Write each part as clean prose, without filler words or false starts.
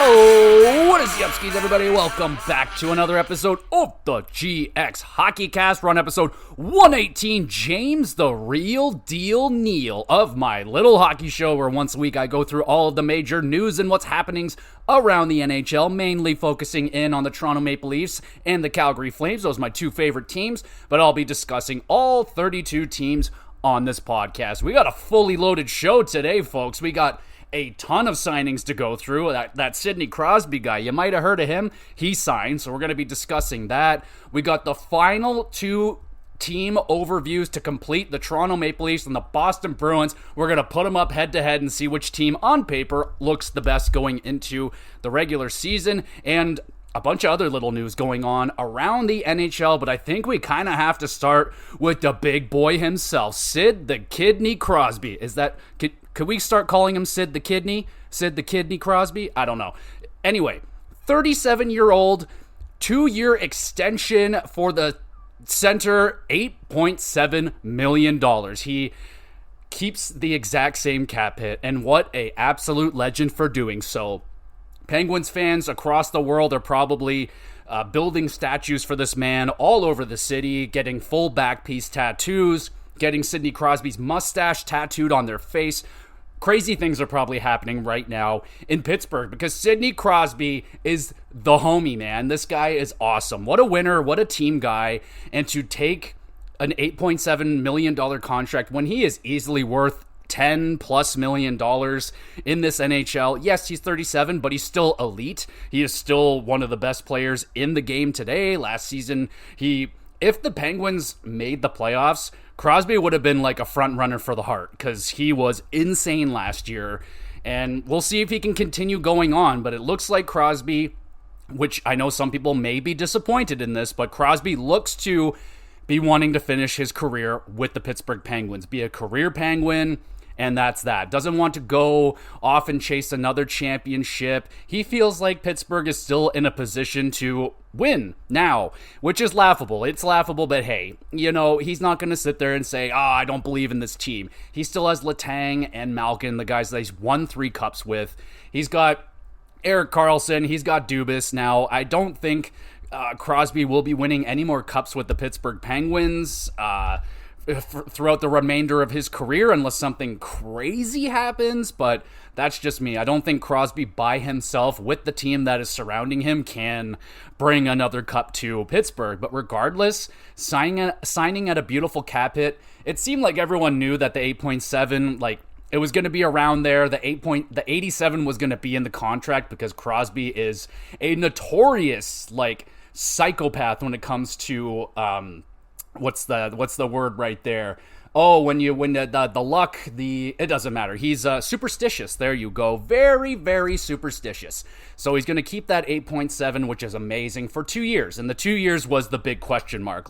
Oh, what is the upskis, everybody? Welcome back to another episode of the GXHockeyCast. We're on episode 118. James, the real deal Neal of my little hockey show, where once a week I go through all of the major news and what's happenings around the NHL, mainly focusing in on the Toronto Maple Leafs and the Calgary Flames. Those are my two favorite teams, but I'll be discussing all 32 teams on this podcast. We got a fully loaded show today, folks. We got a ton of signings to go through. That Sidney Crosby guy, you might have heard of him. He signed, so we're going to be discussing that. We got the final two team overviews to complete: the Toronto Maple Leafs and the Boston Bruins. We're going to put them up head-to-head and see which team on paper looks the best going into the regular season, and a bunch of other little news going on around the NHL, but I think we kind of have to start with the big boy himself, Sid the Kidney Crosby. Could we start calling him Sid the Kidney? Sid the Kidney Crosby? I don't know. Anyway, 37-year-old, 2-year extension for the center, $8.7 million. He keeps the exact same cap hit, and what a absolute legend for doing so. Penguins fans across the world are probably building statues for this man all over the city, getting full back piece tattoos, getting Sidney Crosby's mustache tattooed on their face. Crazy things are probably happening right now in Pittsburgh because Sidney Crosby is the homie, man. This guy is awesome. What a winner, what a team guy. And to take an $8.7 million contract when he is easily worth $10+ million in this NHL. Yes, he's 37, but he's still elite. He is still one of the best players in the game today. Last season, if the Penguins made the playoffs, Crosby would have been like a front runner for the Hart because he was insane last year. And we'll see if he can continue going on, but it looks like Crosby, which I know some people may be disappointed in this, but Crosby looks to be wanting to finish his career with the Pittsburgh Penguins, be a career Penguin. And that's that. Doesn't want to go off and chase another championship. He feels like Pittsburgh is still in a position to win now, which is laughable. It's laughable, but hey, he's not going to sit there and say, I don't believe in this team. He still has Letang and Malkin, the guys that he's won 3 cups with. He's got Erik Karlsson. He's got Dubas. Now, I don't think Crosby will be winning any more cups with the Pittsburgh Penguins throughout the remainder of his career unless something crazy happens, but that's just me. I don't think Crosby by himself with the team that is surrounding him can bring another cup to Pittsburgh. But regardless, signing at a beautiful cap hit, it seemed like everyone knew that the 8.7, it was going to be around there. The 87 was going to be in the contract because Crosby is a notorious psychopath when it comes to what's the word right there? Oh, when the luck, it doesn't matter. He's superstitious. There you go. Very, very superstitious. So he's going to keep that 8.7, which is amazing, for 2 years. And the 2 years was the big question mark.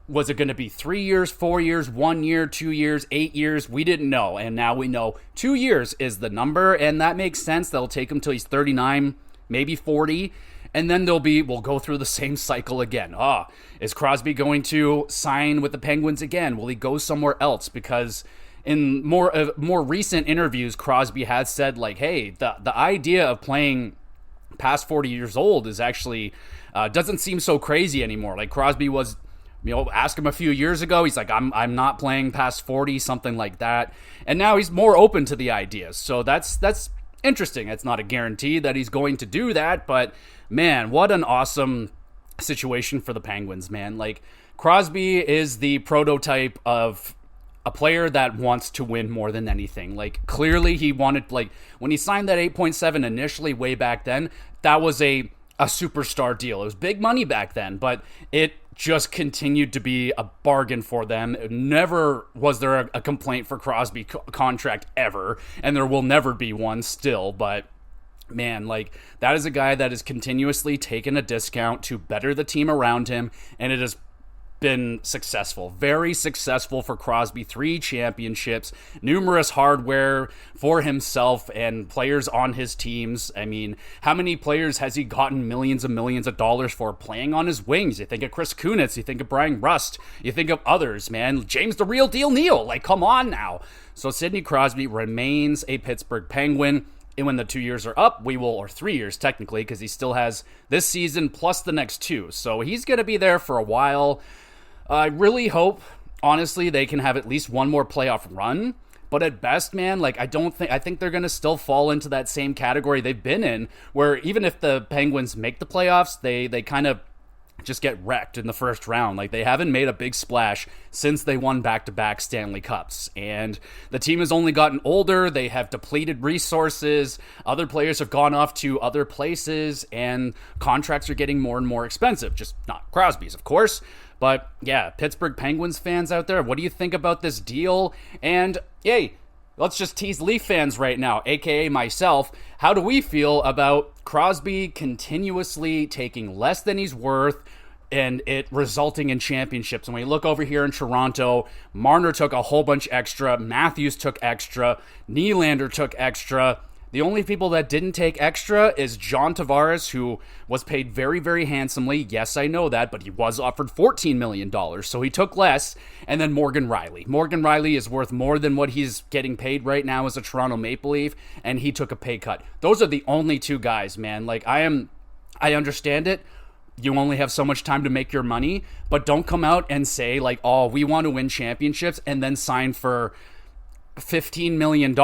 Was it going to be 3 years, 4 years, 1 year, 2 years, 8 years? We didn't know. And now we know 2 years is the number. And that makes sense. That'll take him till he's 39, maybe 40. And then we'll go through the same cycle again. Is Crosby going to sign with the Penguins again? Will he go somewhere else? Because in more recent interviews, Crosby has said, hey, the idea of playing past 40 years old is actually doesn't seem so crazy anymore. Crosby was, ask him a few years ago, he's like, I'm not playing past 40, something like that. And now he's more open to the idea. So that's interesting. It's not a guarantee that he's going to do that, but man, what an awesome situation for the Penguins, man. Crosby is the prototype of a player that wants to win more than anything. Clearly he wanted, when he signed that 8.7 initially way back then, that was a superstar deal. It was big money back then, but it just continued to be a bargain for them. Never was there a complaint for Crosby contract ever, and there will never be one still, but man, that is a guy that has continuously taken a discount to better the team around him, and it has been successful, very successful for Crosby. 3 championships, numerous hardware for himself and players on his teams. I mean, how many players has he gotten millions and millions of dollars for playing on his wings? You think of Chris Kunitz, you think of Brian Rust, you think of others, man. James the real deal Neal, come on now. So Sidney Crosby remains a Pittsburgh Penguin. when the 2 years are up, we will, or 3 years technically, because he still has this season plus the next 2. So he's going to be there for a while. I really hope, honestly, they can have at least one more playoff run. But at best, man, like, I think they're going to still fall into that same category they've been in, where even if the Penguins make the playoffs, they kind of just get wrecked in the first round. Like, they haven't made a big splash since they won back-to-back Stanley Cups. And the team has only gotten older. They have depleted resources. Other players have gone off to other places, and contracts are getting more and more expensive. Just not Crosby's, of course. But yeah, Pittsburgh Penguins fans out there, what do you think about this deal? And hey, let's just tease Leaf fans right now, aka myself. How do we feel about Crosby continuously taking less than he's worth and it resulting in championships? And when you look over here in Toronto, Marner took a whole bunch extra, Matthews took extra, Nylander took extra. The only people that didn't take extra is John Tavares, who was paid very, very handsomely. Yes, I know that, but he was offered $14 million, so he took less. And then Morgan Rielly. Morgan Rielly is worth more than what he's getting paid right now as a Toronto Maple Leaf, and he took a pay cut. Those are the only two guys, man. Like, I understand it. You only have so much time to make your money, but don't come out and say, like, oh, we want to win championships, and then sign for $15 million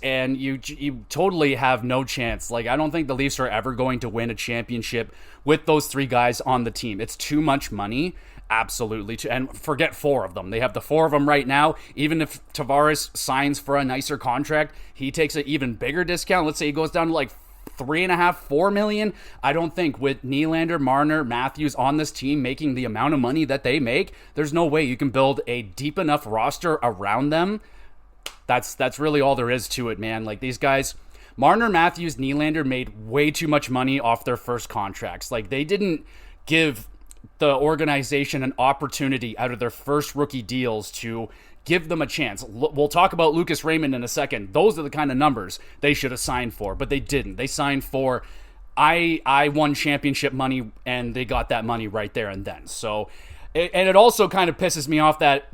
and you totally have no chance. Like, I don't think the Leafs are ever going to win a championship with those three guys on the team. It's too much money. Absolutely. And forget 4 of them. They have the 4 of them right now. Even if Tavares signs for a nicer contract, he takes an even bigger discount. Let's say he goes down to like 3.5, 4 million. I don't think with Nylander, Marner, Matthews on this team making the amount of money that they make, there's no way you can build a deep enough roster around them. That's really all there is to it, man. Like, these guys, Marner, Matthews, Nylander made way too much money off their first contracts. Like, they didn't give the organization an opportunity out of their first rookie deals to give them a chance. We'll talk about Lucas Raymond in a second. Those are the kind of numbers they should have signed for, but they didn't. They signed for, I won championship money, and they got that money right there and then. So, and it also kind of pisses me off that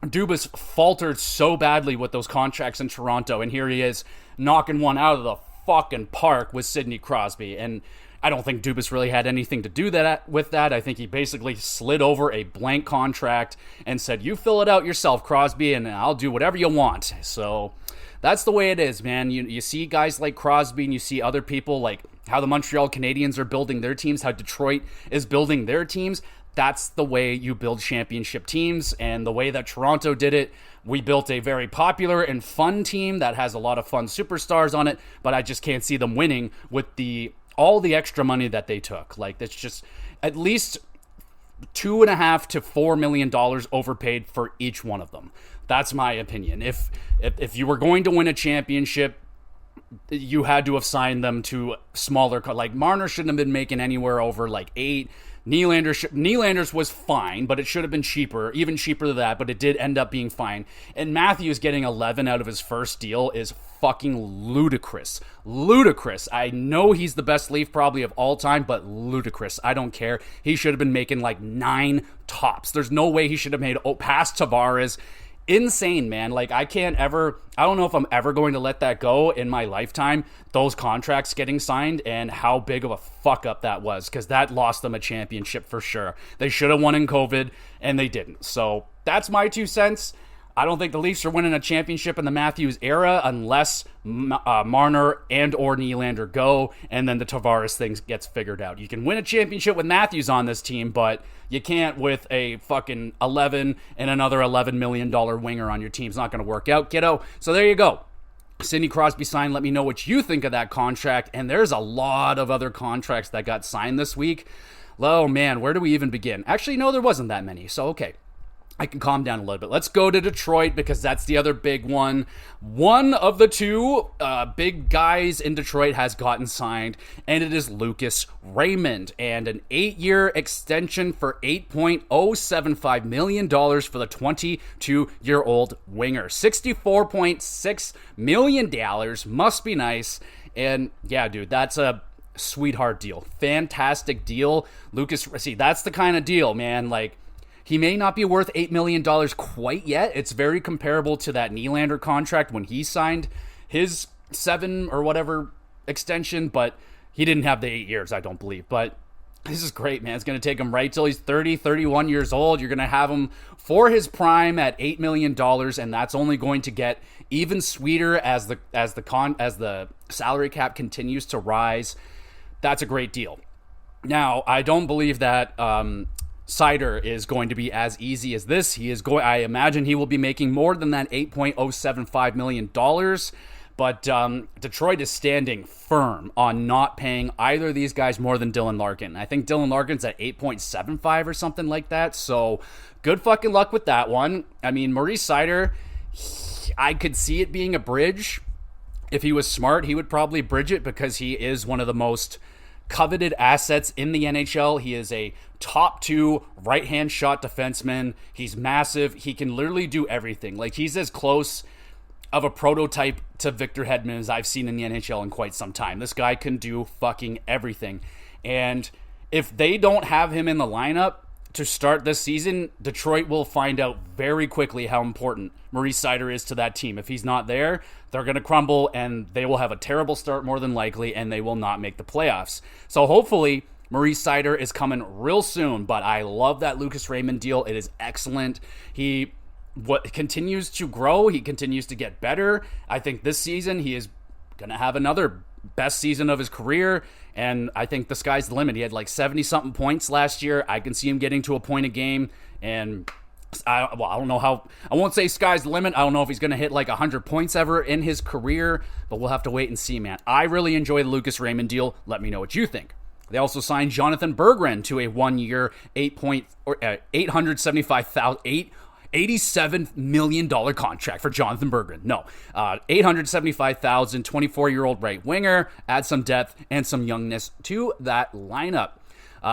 Dubas faltered so badly with those contracts in Toronto, and here he is knocking one out of the fucking park with Sidney Crosby. And I don't think Dubas really had anything to do with that. I think he basically slid over a blank contract and said, you fill it out yourself, Crosby, and I'll do whatever you want. So that's the way it is, man. You see guys like Crosby, and you see other people like how the Montreal Canadiens are building their teams, how Detroit is building their teams. That's the way you build championship teams, and the way that Toronto did it, we built a very popular and fun team that has a lot of fun superstars on it, but I just can't see them winning with all the extra money that they took. Like, that's just at least $2.5 to $4 million overpaid for each one of them. That's my opinion. If you were going to win a championship, you had to have signed them to smaller, like Marner shouldn't have been making anywhere over like 8. Nylander's was fine, but it should have been cheaper, even cheaper than that, but it did end up being fine. And Matthews getting 11 out of his first deal is fucking ludicrous. Ludicrous. I know he's the best Leaf probably of all time, but ludicrous. I don't care. He should have been making like 9 tops. There's no way he should have made past Tavares. Insane, man. Like, I don't know if I'm ever going to let that go in my lifetime, those contracts getting signed, and how big of a fuck up that was, because that lost them a championship for sure. They should have won in COVID, and they didn't. So that's my 2 cents. I don't think the Leafs are winning a championship in the Matthews era unless Marner and or Nylander go, and then the Tavares thing gets figured out. You can win a championship with Matthews on this team, but you can't with a fucking 11 and another $11 million winger on your team. It's not going to work out, kiddo. So there you go. Sidney Crosby signed. Let me know what you think of that contract. And there's a lot of other contracts that got signed this week. Oh, man, where do we even begin? Actually, no, there wasn't that many. So, okay. I can calm down a little bit. Let's go to Detroit because that's the other big one. One of the 2 big guys in Detroit has gotten signed, and it is Lucas Raymond. And an 8-year extension for $8.075 million for the 22-year-old winger. $64.6 million. Must be nice. And yeah, dude, that's a sweetheart deal. Fantastic deal. Lucas, see, that's the kind of deal, man. Like, he may not be worth $8 million quite yet. It's very comparable to that Nylander contract when he signed his 7 or whatever extension, but he didn't have the 8 years, I don't believe. But this is great, man. It's going to take him right till he's 30, 31 years old. You're going to have him for his prime at $8 million, and that's only going to get even sweeter as the salary cap continues to rise. That's a great deal. Now, I don't believe that Seider is going to be as easy as this. I imagine he will be making more than that $8.075 million. But Detroit is standing firm on not paying either of these guys more than Dylan Larkin. I think Dylan Larkin's at 8.75 or something like that. So good fucking luck with that one. I mean, Maurice Seider, I could see it being a bridge. If he was smart, he would probably bridge it because he is one of the most coveted assets in the NHL. He is a top 2 right-hand shot defenseman. He's massive. He can literally do everything. Like, he's as close of a prototype to Victor Hedman as I've seen in the NHL in quite some time. This guy can do fucking everything. And if they don't have him in the lineup to start this season, Detroit will find out very quickly how important Maurice Seider is to that team. If he's not there, they're going to crumble and they will have a terrible start more than likely, and they will not make the playoffs. So hopefully Maurice Seider is coming real soon, but I love that Lucas Raymond deal. It is excellent. He continues to grow. He continues to get better. I think this season he is going to have another best season of his career, and I think the sky's the limit. He had like 70-something points last year. I can see him getting to a point a game, and I don't know how. I won't say sky's the limit. I don't know if he's going to hit like 100 points ever in his career, but we'll have to wait and see, man. I really enjoy the Lucas Raymond deal. Let me know what you think. They also signed Jonathan Berggren to a 1-year, $87 million contract for Jonathan Berggren. No, $875,000, 24-year-old right winger. Add some depth and some youngness to that lineup.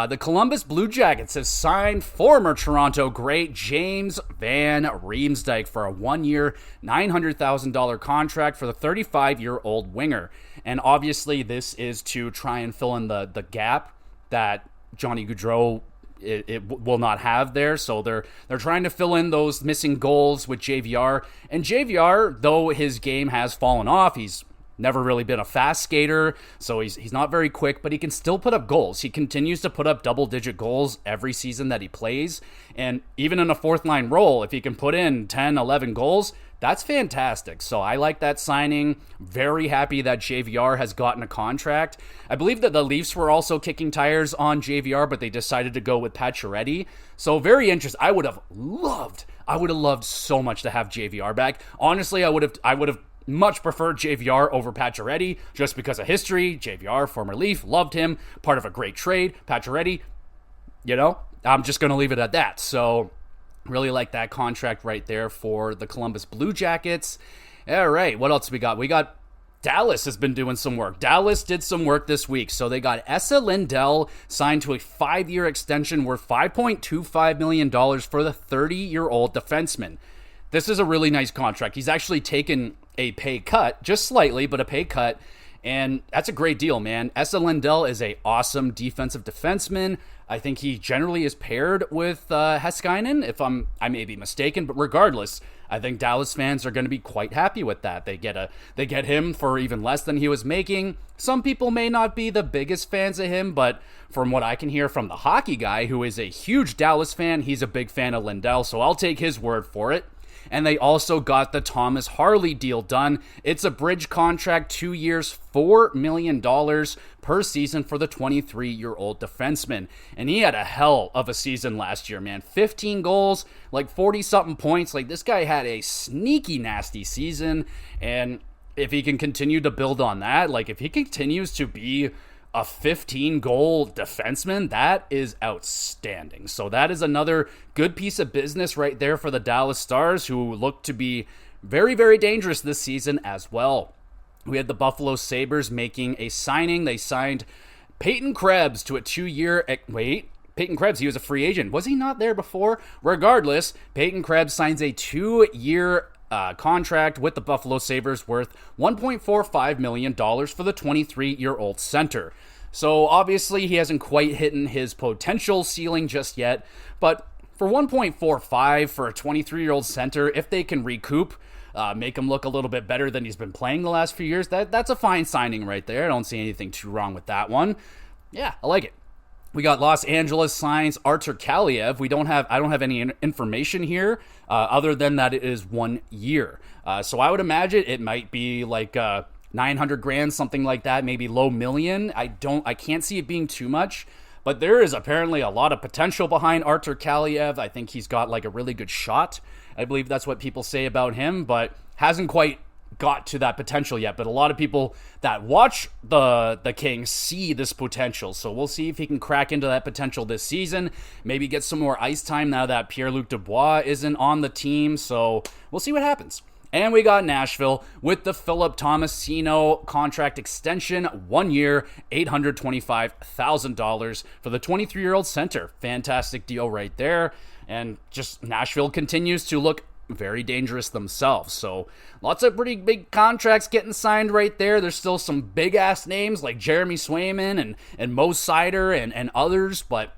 The Columbus Blue Jackets have signed former Toronto great James Van Riemsdyk for a 1-year, $900,000 contract for the 35-year-old winger. And obviously this is to try and fill in the gap that Johnny Gaudreau it will not have there. So they're trying to fill in those missing goals with JVR. And JVR, though his game has fallen off, he's never really been a fast skater, so he's not very quick, but he can still put up goals. He continues to put up double-digit goals every season that he plays, and even in a fourth-line role, if he can put in 10, 11 goals, that's fantastic. So I like that signing. Very happy that JVR has gotten a contract. I believe that the Leafs were also kicking tires on JVR, but they decided to go with Pacioretty. So very interesting. I would have loved so much to have JVR back. Honestly, I would have much preferred JVR over Pacioretty just because of history. JVR, former Leaf, loved him, part of a great trade. Pacioretty, I'm just going to leave it at that. So really like that contract right there for the Columbus Blue Jackets. All right, what else we got? We got Dallas has been doing some work. Dallas did some work this week. So they got Esa Lindell signed to a 5-year extension worth $5.25 million for the 30-year-old defenseman. This is a really nice contract. He's actually taken a pay cut, just slightly, but a pay cut, and that's a great deal, man. Esa Lindell is an awesome defensive defenseman. I think he generally is paired with Heiskanen, I may be mistaken, but regardless, I think Dallas fans are going to be quite happy with that. They get him for even less than he was making. Some people may not be the biggest fans of him, but from what I can hear from the hockey guy, who is a huge Dallas fan, he's a big fan of Lindell, so I'll take his word for it. And they also got the Thomas Harley deal done. It's a bridge contract, 2 years, $4 million per season for the 23-year-old defenseman. And he had a hell of a season last year, man. 15 goals, like 40-something points. Like, this guy had a sneaky, nasty season. And if he can continue to build on that, like, if he continues to be a 15-goal defenseman, that is outstanding. So that is another good piece of business right there for the Dallas Stars, who look to be very, very dangerous this season as well. We had the Buffalo Sabres making a signing. They signed Peyton Krebs to a 2-year... Peyton Krebs, he was a free agent. Was he not there before? Regardless, Peyton Krebs signs a 2-year contract with the Buffalo Sabres worth $1.45 million for the 23-year-old center. So obviously he hasn't quite hit his potential ceiling just yet, but for $1.45 for a 23-year-old center, if they can recoup make him look a little bit better than he's been playing the last few years. That's a fine signing right there. I don't see anything too wrong with that one. Yeah, I like it. We got Los Angeles signs Artur Kaliev. I don't have any information here other than that it is 1 year. So I would imagine it might be like 900 grand, something like that, maybe low million. I can't see it being too much, but there is apparently a lot of potential behind Artur Kaliev. I think he's got like a really good shot. I believe that's what people say about him, but hasn't quite got to that potential yet. But a lot of people that watch the Kings see this potential, so we'll see if he can crack into that potential this season, maybe get some more ice time now that Pierre-Luc Dubois isn't on the team. So we'll see what happens. And we got Nashville with the Philip Tomasino contract extension, 1 year, $825,000 for the 23-year-old center. Fantastic deal right there. And just Nashville continues to look very dangerous themselves. So lots of pretty big contracts getting signed right there. There's still some big-ass names like Jeremy Swayman and Mo Seider and others, but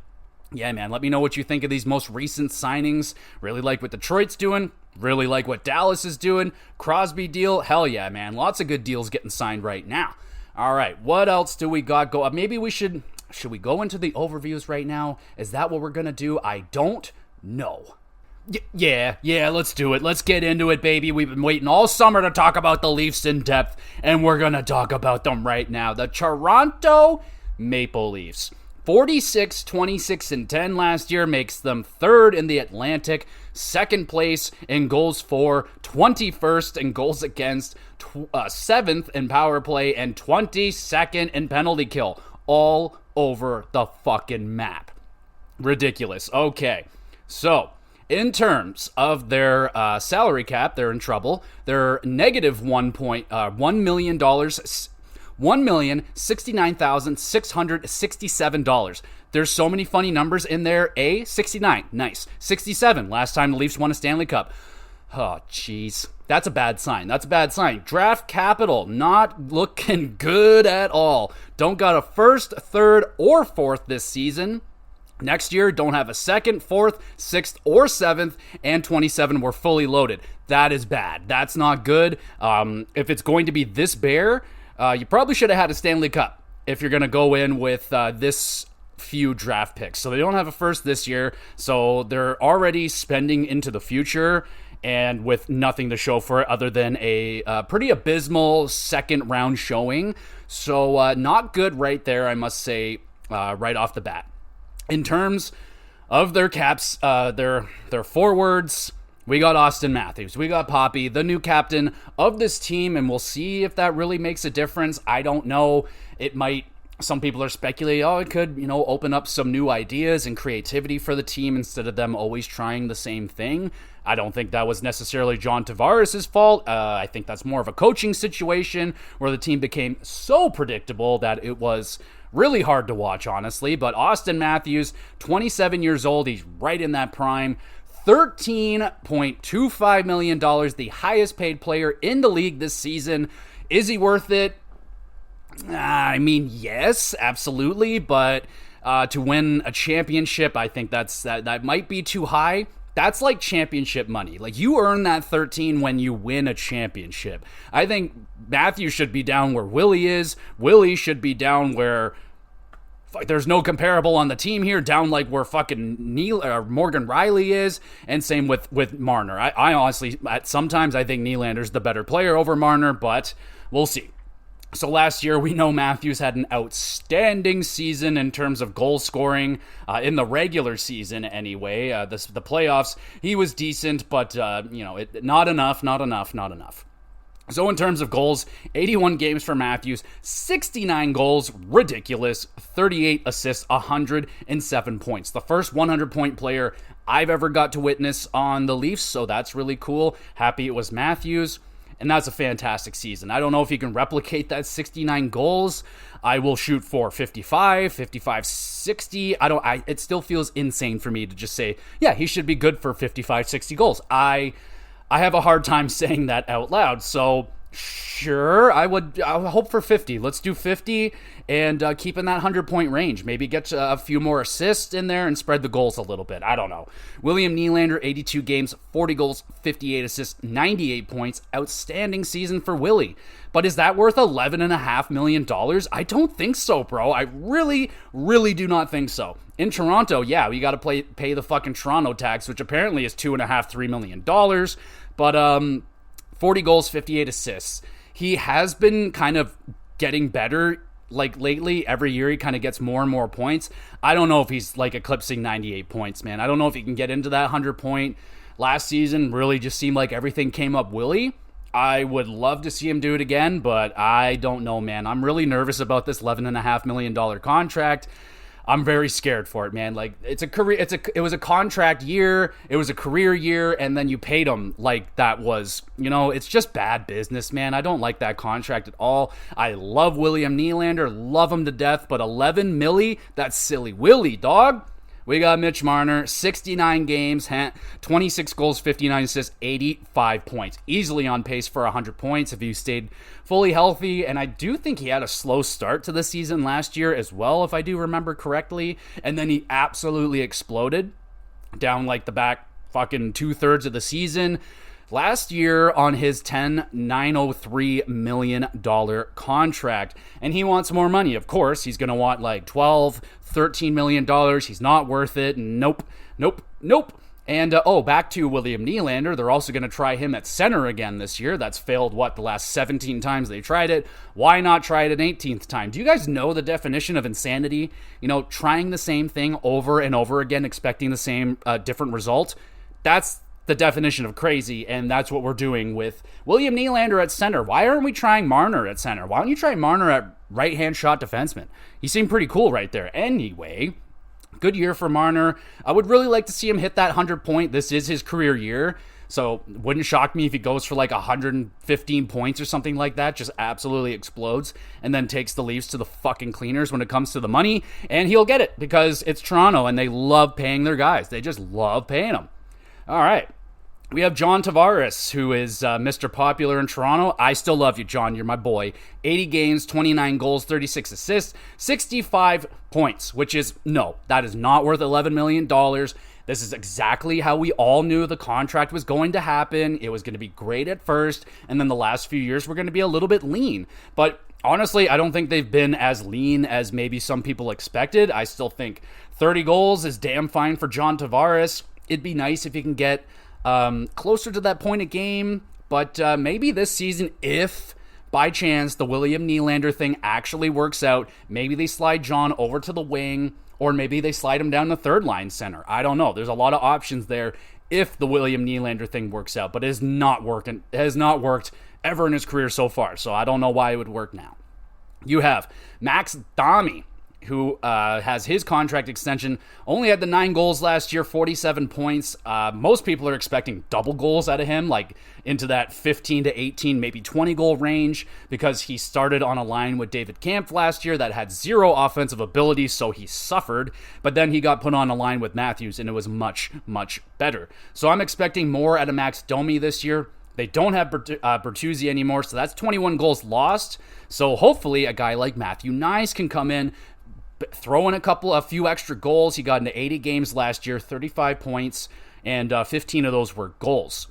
yeah, man, let me know what you think of these most recent signings. Really like what Detroit's doing. Really like what Dallas is doing. Crosby deal, hell yeah, man. Lots of good deals getting signed right now. All right, what else do we got maybe we should we go into the overviews right now? Is that what we're going to do? I don't know. Yeah, let's do it. Let's get into it, baby. We've been waiting all summer to talk about the Leafs in depth, and we're going to talk about them right now. The Toronto Maple Leafs. 46, 26, and 10 last year makes them third in the Atlantic, second place in goals for, 21st in goals against, 7th in power play, and 22nd in penalty kill. All over the fucking map. Ridiculous. Okay, so in terms of their salary cap, they're in trouble. They're negative $1 million. $1,069,667. There's so many funny numbers in there. 69, nice. 67, last time the Leafs won a Stanley Cup. Oh, jeez. That's a bad sign. Draft capital, not looking good at all. Don't got a first, third, or fourth this season. Next year, don't have a second, fourth, sixth, or seventh, and 27 were fully loaded. That is bad. That's not good. If it's going to be this bare, you probably should have had a Stanley Cup if you're going to go in with this few draft picks. So they don't have a first this year, so they're already spending into the future and with nothing to show for it other than a pretty abysmal second round showing. So not good right there, I must say, right off the bat. In terms of their caps, their forwards, we got Austin Matthews. We got Poppy, the new captain of this team, and we'll see if that really makes a difference. I don't know. It might. Some people are speculating, it could, open up some new ideas and creativity for the team instead of them always trying the same thing. I don't think that was necessarily John Tavares' fault. I think that's more of a coaching situation where the team became so predictable that it was really hard to watch, honestly. But Austin Matthews, 27 years old, he's right in that prime. $13.25 million, the highest paid player in the league this season. Is he worth it? I mean, yes, absolutely. But to win a championship, I think that might be too high. That's like championship money. Like, you earn that 13 when you win a championship. I think Matthews should be down where Willy is. Willy should be down where there's no comparable on the team here, down like where fucking Morgan Riley is, and same with Marner. I honestly, sometimes I think Nylander's the better player over Marner, but we'll see. So last year, we know Matthews had an outstanding season in terms of goal scoring in the regular season anyway. The playoffs, he was decent, but, not enough. So in terms of goals, 81 games for Matthews, 69 goals, ridiculous, 38 assists, 107 points. The first 100-point player I've ever got to witness on the Leafs, so that's really cool. Happy it was Matthews. And that's a fantastic season. I don't know if he can replicate that 69 goals. I will shoot for 55, 60. It still feels insane for me to just say, yeah, he should be good for 55, 60 goals. I have a hard time saying that out loud. So Sure, I would hope for 50. Let's do 50 and keep in that 100-point range. Maybe get a few more assists in there and spread the goals a little bit. I don't know. William Nylander, 82 games, 40 goals, 58 assists, 98 points. Outstanding season for Willy. But is that worth $11.5 million? I don't think so, bro. I really, really do not think so. In Toronto, yeah, we got to pay the fucking Toronto tax, which apparently is $2.5-3 million. But 40 goals, 58 assists. He has been kind of getting better, like, lately. Every year he kind of gets more and more points. I don't know if he's, like, eclipsing 98 points, man. I don't know if he can get into that 100-point. Last season really just seemed like everything came up Willy. I would love to see him do it again, but I don't know, man. I'm really nervous about this $11.5 million contract. I'm very scared for it, man. Like, it was a contract year, it was a career year, and then you paid him like that was, it's just bad business, man. I don't like that contract at all. I love William Nylander, love him to death, but 11 milli, that's silly Willy, dog. We got Mitch Marner, 69 games, 26 goals, 59 assists, 85 points. Easily on pace for 100 points if he stayed fully healthy. And I do think he had a slow start to the season last year as well, if I do remember correctly. And then he absolutely exploded down like the back fucking 2/3 of the season. Last year on his $10.903 million contract. And he wants more money. Of course, he's going to want like $12-13 million. He's not worth it. Nope. And, back to William Nylander. They're also going to try him at center again this year. That's failed, the last 17 times they tried it. Why not try it an 18th time? Do you guys know the definition of insanity? Trying the same thing over and over again, expecting the same different result. That's the definition of crazy, and that's what we're doing with William Nylander at center. Why aren't we trying Marner at center? Why don't you try Marner at right-hand shot defenseman? He seemed pretty cool right there. Anyway, good year for Marner. I would really like to see him hit that 100-point. This is his career year, so wouldn't shock me if he goes for like 115 points or something like that, just absolutely explodes, and then takes the Leafs to the fucking cleaners when it comes to the money, and he'll get it because it's Toronto, and they love paying their guys. They just love paying them. All right, we have John Tavares, who is Mr. Popular in Toronto. I still love you, John. You're my boy. 80 games, 29 goals, 36 assists, 65 points, which is, no, that is not worth $11 million. This is exactly how we all knew the contract was going to happen. It was going to be great at first, and then the last few years were going to be a little bit lean. But honestly, I don't think they've been as lean as maybe some people expected. I still think 30 goals is damn fine for John Tavares. It'd be nice if you can get closer to that point a game, but maybe this season, if by chance the William Nylander thing actually works out, maybe they slide John over to the wing, or maybe they slide him down the third line center. I don't know. There's a lot of options there if the William Nylander thing works out, but it has not worked ever in his career so far, so I don't know why it would work now. You have Max Domi, who has his contract extension, only had the 9 goals last year, 47 points. Most people are expecting double goals out of him, like into that 15 to 18, maybe 20 goal range, because he started on a line with David Kampf last year that had zero offensive ability, so he suffered, but then he got put on a line with Matthews, and it was much, much better. So I'm expecting more out of Max Domi this year. They don't have Bertuzzi anymore, so that's 21 goals lost. So hopefully a guy like Matthew Knies can come in, throw in a few extra goals. He got into 80 games last year, 35 points, and 15 of those were goals.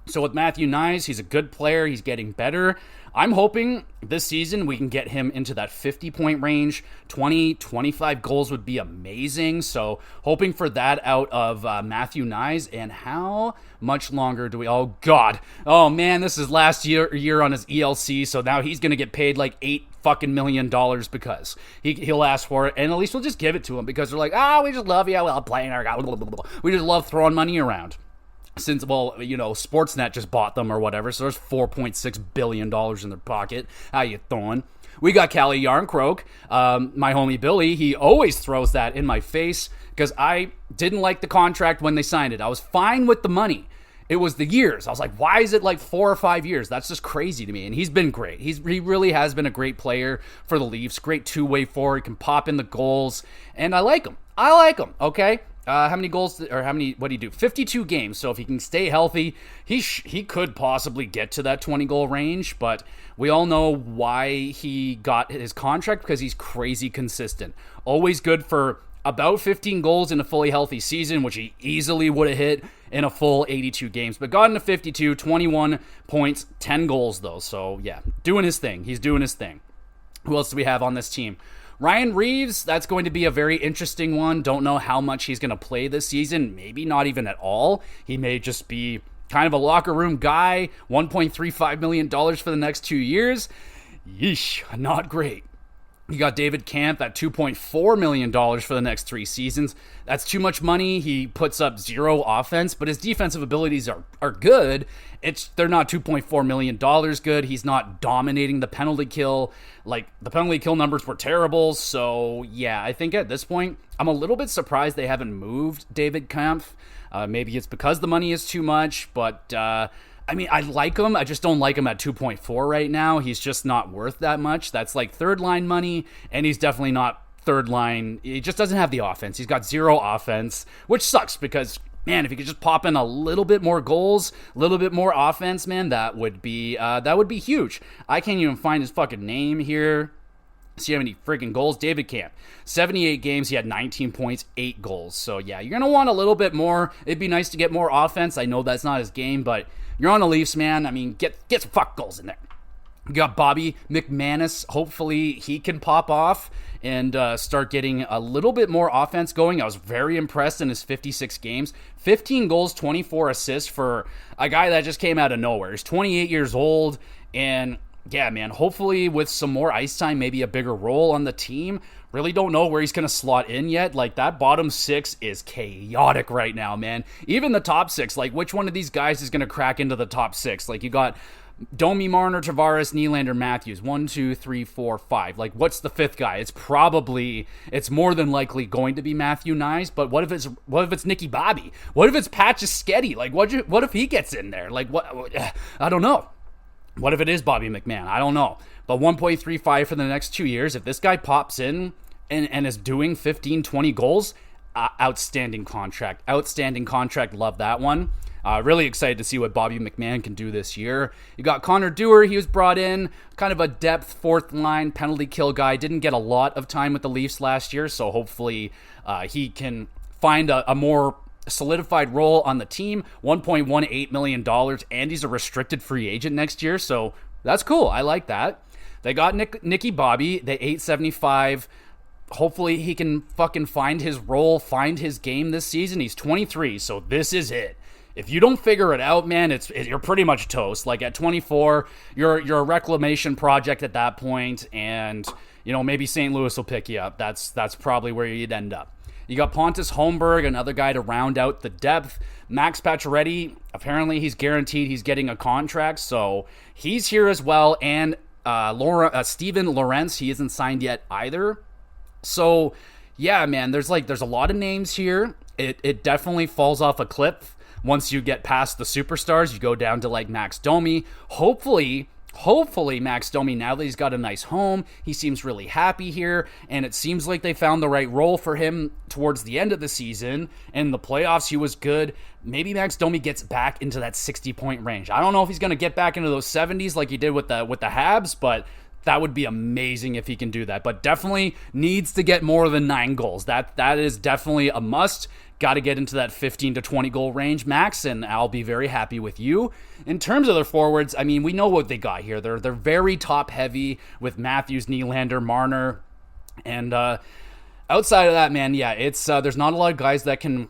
So with Matthew Knies, he's a good player. He's getting better. I'm hoping this season we can get him into that 50-point range. 20, 25 goals would be amazing. So hoping for that out of Matthew Knies. And how much longer do we... Oh, God. Oh, man, this is last year on his ELC. So now he's going to get paid like $8 million because he'll ask for it. And at least we'll just give it to him because they're like, we just love you. Well, playing our guy. We just love throwing money around. Since, Sportsnet just bought them or whatever, so there's $4.6 billion in their pocket. How you throwing? We got Calle Yarncroke, my homie Billy. He always throws that in my face because I didn't like the contract when they signed it. I was fine with the money. It was the years. I was like, why is it like 4 or 5 years? That's just crazy to me. And he's been great. He really has been a great player for the Leafs. Great two-way forward. Can pop in the goals. And I like him. Okay? How many goals, or what do you do? 52 games. So if he can stay healthy, he could possibly get to that 20 goal range, but we all know why he got his contract, because he's crazy consistent. Always good for about 15 goals in a fully healthy season, which he easily would have hit in a full 82 games, but got into 52, 21 points, 10 goals though. So yeah, doing his thing. He's doing his thing. Who else do we have on this team? Ryan Reeves, that's going to be a very interesting one. Don't know how much he's going to play this season. Maybe not even at all. He may just be kind of a locker room guy. $1.35 million for the next 2 years. Yeesh, not great. You got David Camp at $2.4 million for the next 3 seasons. That's too much money. He puts up zero offense, but his defensive abilities are good. They're not $2.4 million good. He's not dominating the penalty kill. Like, the penalty kill numbers were terrible. So, yeah, I think at this point, I'm a little bit surprised they haven't moved David Camp. Maybe it's because the money is too much, but I mean, I like him. I just don't like him at 2.4 right now. He's just not worth that much. That's like third line money, and he's definitely not third line. He just doesn't have the offense. He's got zero offense, which sucks because, man, if he could just pop in a little bit more goals, a little bit more offense, man, that would be huge. I can't even find his fucking name here. See how many freaking goals? David Camp. 78 games, he had 19 points, 8 goals. So, yeah, you're going to want a little bit more. It'd be nice to get more offense. I know that's not his game, but you're on the Leafs, man. I mean, get some fuck goals in there. You got Bobby McManus. Hopefully he can pop off and start getting a little bit more offense going. I was very impressed in his 56 games. 15 goals, 24 assists for a guy that just came out of nowhere. He's 28 years old, and yeah, man, hopefully with some more ice time, maybe a bigger role on the team. Really don't know where he's going to slot in yet. Like, that bottom 6 is chaotic right now, man. Even the top 6, like, which one of these guys is going to crack into the top 6? Like, you got Domi, Marner, Tavares, Nylander, Matthews. 1, 2, 3, 4, 5. Like, what's the 5th guy? It's more than likely going to be Matthew Nyes, but what if it's Nicky Bobby? What if it's Pacheski? Like, what if he gets in there? Like, what? I don't know. What if it is Bobby McMahon? I don't know. But 1.35 for the next 2 years, if this guy pops in and is doing 15, 20 goals, outstanding contract. Outstanding contract. Love that one. Really excited to see what Bobby McMahon can do this year. You got Connor Dewar. He was brought in, kind of a depth 4th line penalty kill guy. Didn't get a lot of time with the Leafs last year, so hopefully he can find a more solidified role on the team. $1.18 million, and he's a restricted free agent next year, so that's cool. I like that. They got Nicky Bobby, the $875. Hopefully he can fucking find his role, find his game this season. He's 23, so this is it. If you don't figure it out, man, you're pretty much toast. Like, at 24, you're a reclamation project at that point, and maybe St. Louis will pick you up. That's probably where you'd end up. You got Pontus Holmberg, another guy to round out the depth. Max Pacioretty, apparently he's guaranteed he's getting a contract, so he's here as well. And Steven Lorentz, he isn't signed yet either. So, yeah, man, there's a lot of names here. It definitely falls off a cliff. Once you get past the superstars, you go down to like Max Domi. Hopefully Max Domi, now that he's got a nice home, he seems really happy here, and it seems like they found the right role for him towards the end of the season. In the playoffs, he was good. Maybe Max Domi gets back into that 60-point range. I don't know if he's going to get back into those 70s like he did with the Habs, but that would be amazing if he can do that. But definitely needs to get more than 9 goals. That is definitely a must. Got to get into that 15 to 20 goal range, Max, and I'll be very happy with you. In terms of their forwards, I mean, we know what they got here. They're very top heavy with Matthews, Nylander, Marner, and outside of that, man, yeah, it's there's not a lot of guys that can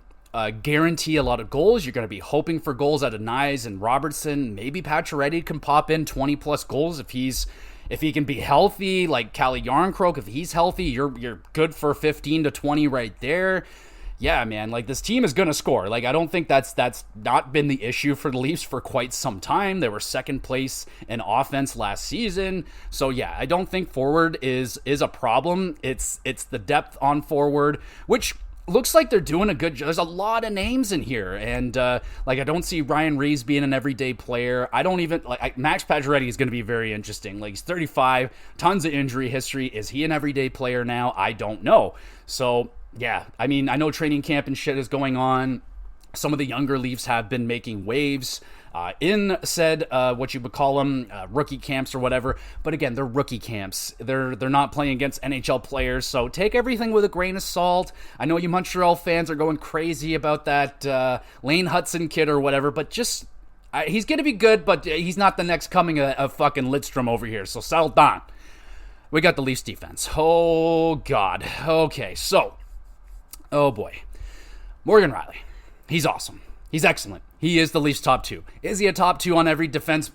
guarantee a lot of goals. You're going to be hoping for goals out of Nyes and Robertson. Maybe Pacioretty can pop in 20 plus goals if he can be healthy. Like Calle Yarncroke, if he's healthy, you're good for 15 to 20 right there. Yeah, man, like, this team is going to score. Like, I don't think that's not been the issue for the Leafs for quite some time. They were second place in offense last season. So, yeah, I don't think forward is a problem. It's the depth on forward, which looks like they're doing a good job. There's a lot of names in here. And, I don't see Ryan Reeves being an everyday player. I don't even, Max Pacioretty is going to be very interesting. Like, he's 35, tons of injury history. Is he an everyday player now? I don't know. So, yeah, I mean, I know training camp and shit is going on. Some of the younger Leafs have been making waves in said, what you would call them, rookie camps or whatever. But again, they're rookie camps. They're not playing against NHL players, so take everything with a grain of salt. I know you Montreal fans are going crazy about that Lane Hudson kid or whatever, but just, he's going to be good, but he's not the next coming of fucking Lidstrom over here, so settle down. We got the Leafs defense. Oh, God. Okay, so, oh boy. Morgan Rielly. He's awesome. He's excellent. He is the Leafs' top 2. Is he a top 2 on every defense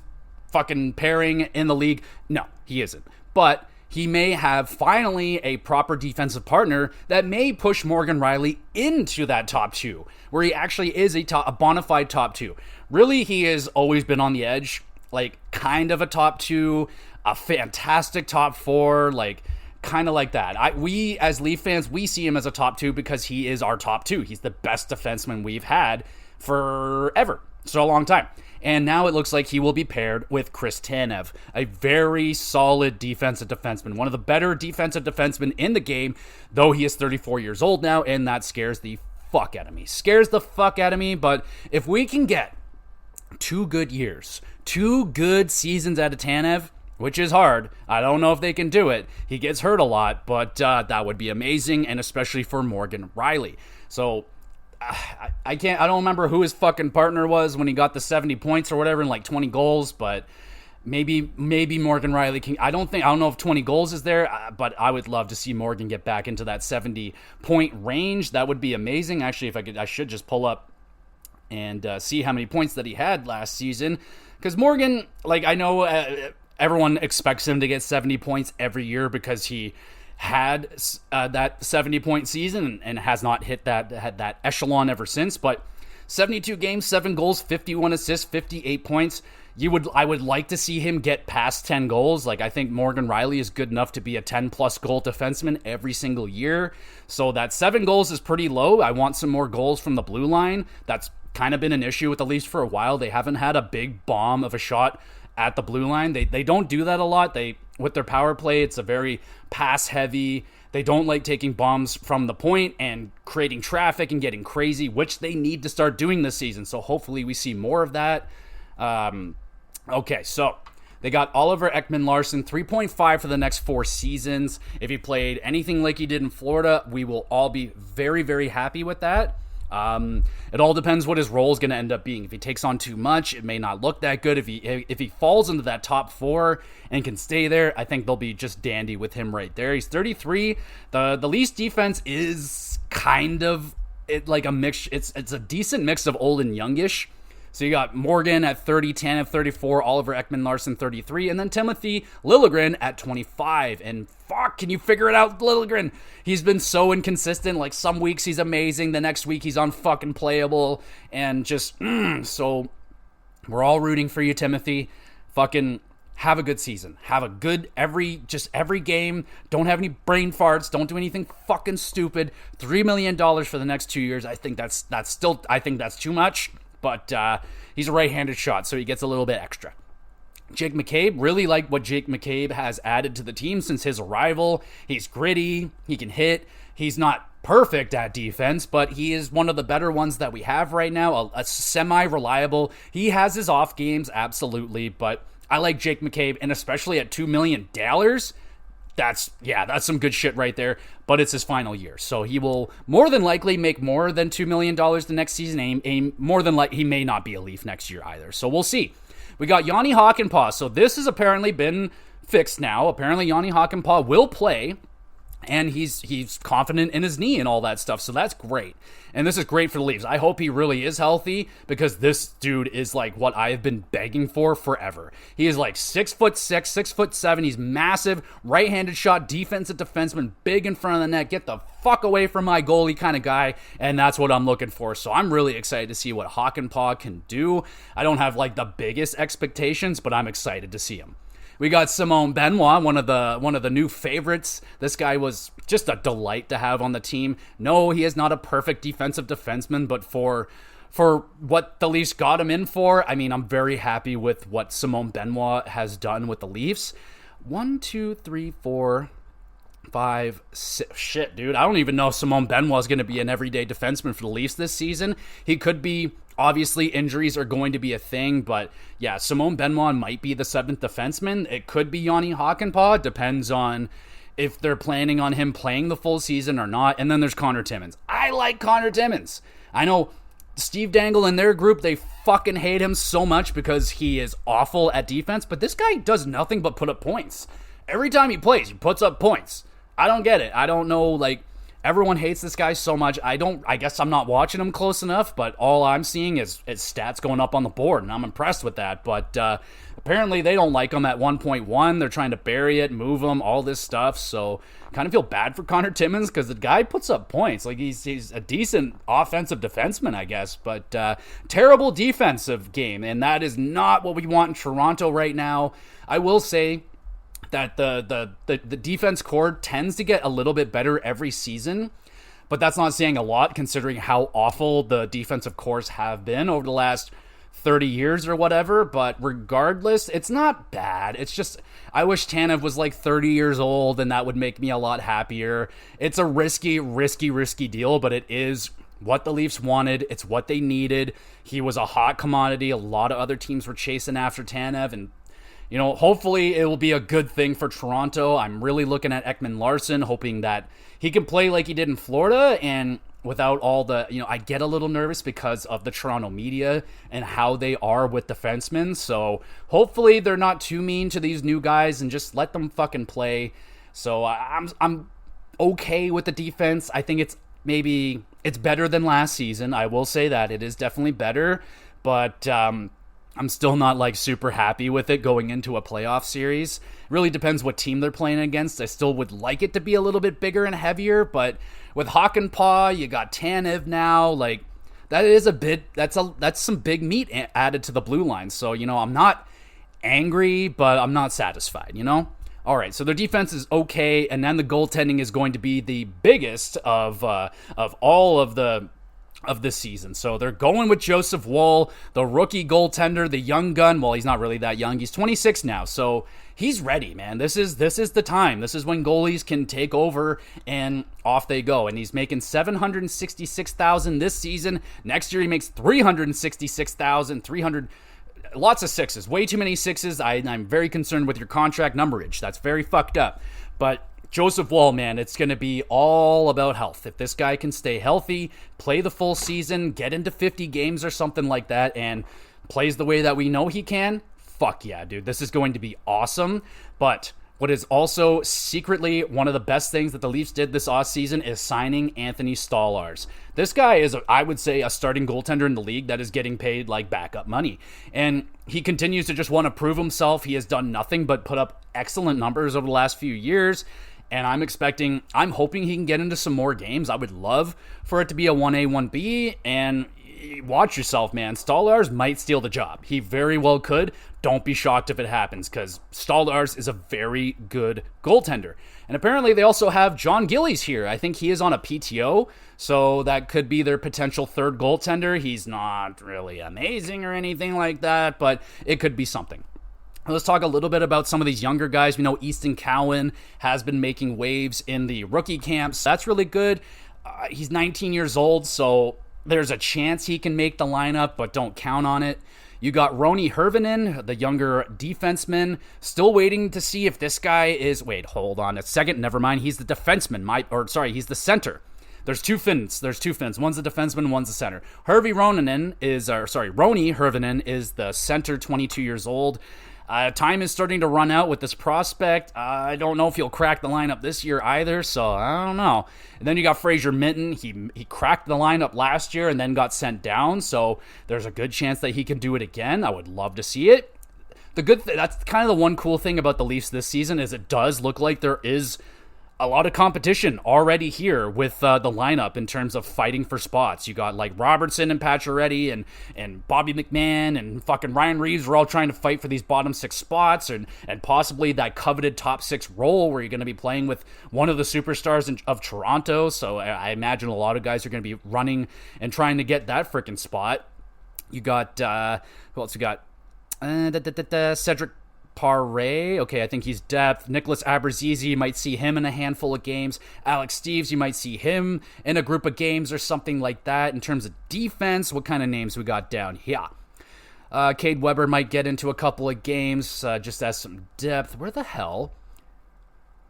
fucking pairing in the league? No, he isn't. But he may have finally a proper defensive partner that may push Morgan Rielly into that top 2, where he actually is a bona fide top 2. Really, he has always been on the edge, like kind of a top 2, a fantastic top 4, like kind of like that. We, as Leaf fans, we see him as a top 2 because he is our top 2. He's the best defenseman we've had forever. So a long time. And now it looks like he will be paired with Chris Tanev, a very solid defensive defenseman, one of the better defensive defensemen in the game, though he is 34 years old now, and that scares the fuck out of me. Scares the fuck out of me, but if we can get 2 good years, 2 good seasons out of Tanev, which is hard. I don't know if they can do it. He gets hurt a lot, but that would be amazing, and especially for Morgan Rielly. So I don't remember who his fucking partner was when he got the 70 points or whatever and like 20 goals, but maybe Morgan Rielly can. I don't know if 20 goals is there, but I would love to see Morgan get back into that 70 point range. That would be amazing. Actually, if I could, I should just pull up and see how many points that he had last season, because Morgan, like, I know everyone expects him to get 70 points every year because he had that 70-point season and has not hit that echelon ever since. But 72 games, 7 goals, 51 assists, 58 points. I would like to see him get past 10 goals. Like, I think Morgan Rielly is good enough to be a 10-plus goal defenseman every single year. So that 7 goals is pretty low. I want some more goals from the blue line. That's kind of been an issue with the Leafs for a while. They haven't had a big bomb of a shot at the blue line. They don't do that a lot. With their power play, it's a very pass heavy. They don't like taking bombs from the point and creating traffic and getting crazy, which they need to start doing this season. So hopefully we see more of that. Okay, so they got Oliver Ekman-Larsson, 3.5 for the next 4 seasons. If he played anything like he did in Florida, we will all be very, very happy with that. It all depends what his role is going to end up being. If he takes on too much, it may not look that good. If he falls into that top 4 and can stay there, I think they'll be just dandy with him right there. He's 33. The Leafs defense is kind of like a mix. It's a decent mix of old and youngish. So you got Morgan at 30, Tanev 34, Oliver Ekman-Larsson 33, and then Timothy Liljegren at 25. And fuck, can you figure it out, Liljegren? He's been so inconsistent. Like, some weeks he's amazing, the next week he's unfucking playable, and just, so we're all rooting for you, Timothy. Fucking have a good season. Have a good every game. Don't have any brain farts. Don't do anything fucking stupid. $3 million for the next 2 years. I think that's too much. But he's a right-handed shot, so he gets a little bit extra. Jake McCabe, really like what Jake McCabe has added to the team since his arrival. He's gritty. He can hit. He's not perfect at defense, but he is one of the better ones that we have right now, a semi-reliable. He has his off games, absolutely, but I like Jake McCabe, and especially at $2 million, that's some good shit right there, but it's his final year. So he will more than likely make more than $2 million the next season. More than likely, he may not be a Leaf next year either. So we'll see. We got Yanni Hakanpää. So this has apparently been fixed now. Apparently Yanni Hakanpää will play, and he's confident in his knee and all that stuff. So that's great. And this is great for the Leafs. I hope he really is healthy, because this dude is like what I have been begging for forever. He is like 6'6", 6'7". He's massive, right-handed shot, defensive defenseman, big in front of the net. Get the fuck away from my goalie kind of guy, and that's what I'm looking for. So I'm really excited to see what Hakanpää can do. I don't have like the biggest expectations, but I'm excited to see him. We got Simon Benoit, one of the new favorites. This guy was just a delight to have on the team. No, he is not a perfect defensive defenseman, but for what the Leafs got him in for, I mean, I'm very happy with what Simon Benoit has done with the Leafs. 1, 2, 3, 4, 5, 6. Shit, dude. I don't even know if Simone Benoit is going to be an everyday defenseman for the Leafs this season. He could be. Obviously, injuries are going to be a thing, but yeah, Simone Benoit might be the 7th defenseman. It could be Yanni Hakanpää. Depends on if they're planning on him playing the full season or not. And then there's Connor Timmins. I like Connor Timmins. I know Steve Dangle and their group, they fucking hate him so much because he is awful at defense, but this guy does nothing but put up points. Every time he plays, he puts up points. I don't get it. I don't know, like, everyone hates this guy so much. I guess I'm not watching him close enough, but all I'm seeing is stats going up on the board, and I'm impressed with that. But apparently they don't like him at 1.1. They're trying to bury it, move him, all this stuff. So kind of feel bad for Connor Timmins because the guy puts up points. Like, he's a decent offensive defenseman, I guess, but terrible defensive game, and that is not what we want in Toronto right now. I will say that the defense core tends to get a little bit better every season, but that's not saying a lot considering how awful the defensive cores have been over the last 30 years or whatever. But regardless, it's not bad. It's just, I wish Tanev was like 30 years old, and that would make me a lot happier. It's a risky deal, but it is what the Leafs wanted. It's what they needed. He was a hot commodity. A lot of other teams were chasing after Tanev, and you know, hopefully it will be a good thing for Toronto. I'm really looking at Ekman Larsson, hoping that he can play like he did in Florida and without all the, you know, I get a little nervous because of the Toronto media and how they are with defensemen. So hopefully they're not too mean to these new guys and just let them fucking play. So I'm okay with the defense. I think it's better than last season. I will say that it is definitely better, but I'm still not like super happy with it going into a playoff series. It really depends what team they're playing against. I still would like it to be a little bit bigger and heavier, but with Hakanpää, you got Tanev now, like that is a bit, that's some big meat added to the blue line. So, you know, I'm not angry, but I'm not satisfied, you know? All right, so their defense is okay, and then the goaltending is going to be the biggest of all of this season. So they're going with Joseph Woll, the rookie goaltender, the young gun. Well, he's not really that young. He's 26 now, so he's ready, man. This is the time. This is when goalies can take over, and off they go. And he's making $766,000 this season. Next year he makes $366,300. Lots of sixes. Way too many sixes. I'm very concerned with your contract numberage. That's very fucked up. But Joseph Woll, man, it's going to be all about health. If this guy can stay healthy, play the full season, get into 50 games or something like that, and plays the way that we know he can, fuck yeah, dude. This is going to be awesome. But what is also secretly one of the best things that the Leafs did this offseason is signing Anthony Stolarz. This guy is, I would say, a starting goaltender in the league that is getting paid like backup money. And he continues to just want to prove himself. He has done nothing but put up excellent numbers over the last few years. And I'm hoping he can get into some more games. I would love for it to be a 1A, 1B. And watch yourself, man. Stolarz might steal the job. He very well could. Don't be shocked if it happens, because Stolarz is a very good goaltender. And apparently they also have John Gillies here. I think he is on a PTO, so that could be their potential third goaltender. He's not really amazing or anything like that, but it could be something. Let's talk a little bit about some of these younger guys. We know Easton Cowan has been making waves in the rookie camps. That's really good. He's 19 years old, so there's a chance he can make the lineup, but don't count on it. You got Roni Hirvonen, the younger defenseman. Still waiting to see if this guy is... Wait, hold on a second. Never mind. He's the defenseman. He's the center. There's two Finns. One's the defenseman, one's the center. Roni Hirvonen is the center, 22 years old. Time is starting to run out with this prospect. I don't know if he'll crack the lineup this year either, so I don't know. And then you got Fraser Minton. He cracked the lineup last year and then got sent down, so there's a good chance that he can do it again. I would love to see it. That's kind of the one cool thing about the Leafs this season is it does look like there is a lot of competition already here with the lineup in terms of fighting for spots. You got like Robertson and Pacioretty and Bobby McMahon and fucking Ryan Reeves are all trying to fight for these bottom six spots and possibly that coveted top six role where you're going to be playing with one of the superstars of Toronto. So I imagine a lot of guys are going to be running and trying to get that freaking spot. You got, who else you got? Cedric Pare, okay, I think he's depth. Nicholas Abrazizi, you might see him in a handful of games. Alex Steves, you might see him in a group of games or something like that. In terms of defense, what kind of names we got down here? Cade Weber might get into a couple of games just as some depth. Where the hell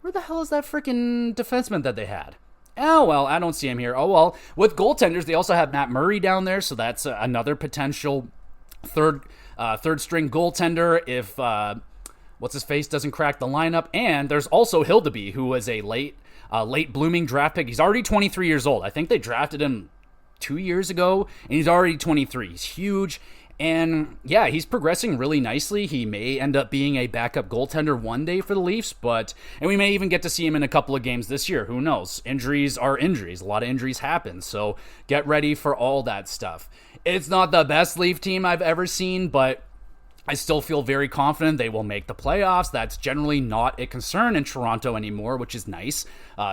is that freaking defenseman that they had? Oh, well, I don't see him here. Oh, well, with goaltenders, they also have Matt Murray down there, so that's another potential third string goaltender if what's-his-face doesn't crack the lineup. And there's also Hildeby, who was a late blooming draft pick. He's already 23 years old. I think they drafted him 2 years ago, and he's already 23. He's huge. And yeah, he's progressing really nicely. He may end up being a backup goaltender one day for the Leafs, and we may even get to see him in a couple of games this year. Who knows? Injuries are injuries. A lot of injuries happen, so get ready for all that stuff. It's not the best Leaf team I've ever seen, but I still feel very confident they will make the playoffs. That's generally not a concern in Toronto anymore, which is nice.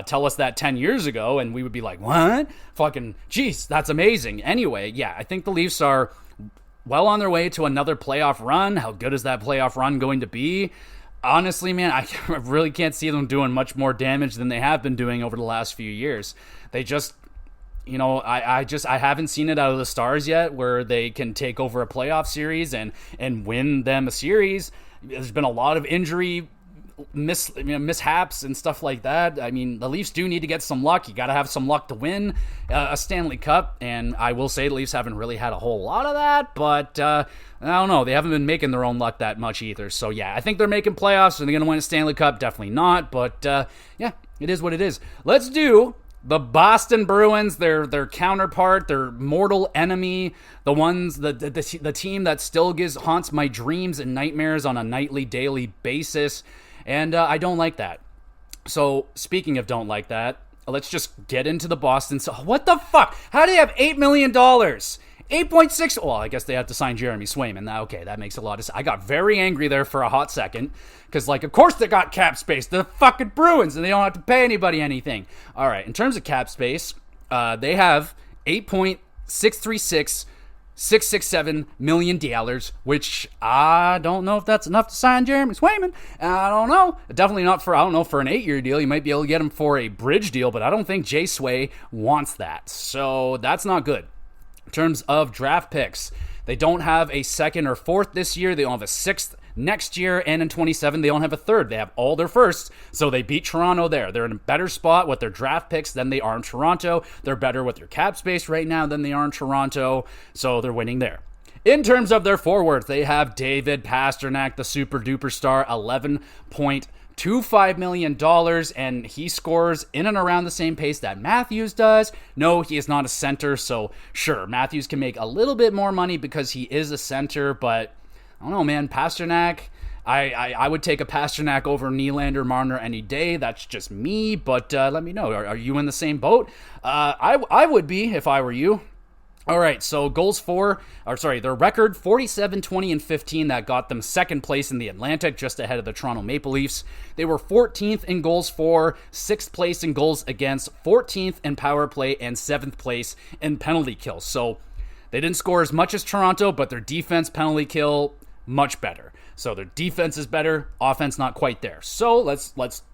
Tell us that 10 years ago, and we would be like, what? Fucking, jeez, that's amazing. Anyway, yeah, I think the Leafs are well on their way to another playoff run. How good is that playoff run going to be? Honestly, man, I really can't see them doing much more damage than they have been doing over the last few years. They just, I haven't seen it out of the Stars yet where they can take over a playoff series and win them a series. There's been a lot of injury mishaps and stuff like that. I mean, the Leafs do need to get some luck. You got to have some luck to win a Stanley Cup, and I will say the Leafs haven't really had a whole lot of that, but I don't know. They haven't been making their own luck that much either. So yeah, I think they're making playoffs. Are they going to win a Stanley Cup? Definitely not, but yeah, it is what it is. Let's do the Boston Bruins, their counterpart, their mortal enemy, the team that still haunts my dreams and nightmares on a nightly, daily basis. And I don't like that. So, speaking of don't like that, let's just get into the Boston. So, what the fuck? How do they have $8 million? 8.6. Well, I guess they have to sign Jeremy Swayman. Okay, that makes a lot of sense. I got very angry there for a hot second. Because, of course they got cap space. The fucking Bruins, and they don't have to pay anybody anything. All right, in terms of cap space, they have $8.637 million, which I don't know if that's enough to sign Jeremy Swayman. I don't know. Definitely not for an 8-year deal. You might be able to get him for a bridge deal, but I don't think Jay Sway wants that. So that's not good. In terms of draft picks, they don't have a second or fourth this year. They don't have a sixth next year, and in 27, they don't have a third. They have all their firsts, so they beat Toronto there. They're in a better spot with their draft picks than they are in Toronto. They're better with their cap space right now than they are in Toronto, so they're winning there. In terms of their forwards, they have David Pastrnak, the super-duper star, $11.25 million, and he scores in and around the same pace that Matthews does. No, he is not a center, so sure, Matthews can make a little bit more money because he is a center, but I don't know, man. Pastrnak, I would take a Pastrnak over Nylander, Marner any day. That's just me, but let me know. Are you in the same boat? I would be if I were you. All right, so their record, 47, 20, and 15. That got them second place in the Atlantic, just ahead of the Toronto Maple Leafs. They were 14th in goals for, 6th place in goals against, 14th in power play, and 7th place in penalty kills. So they didn't score as much as Toronto, but their defense, penalty kill, much better. So their defense is better, offense not quite there. So let's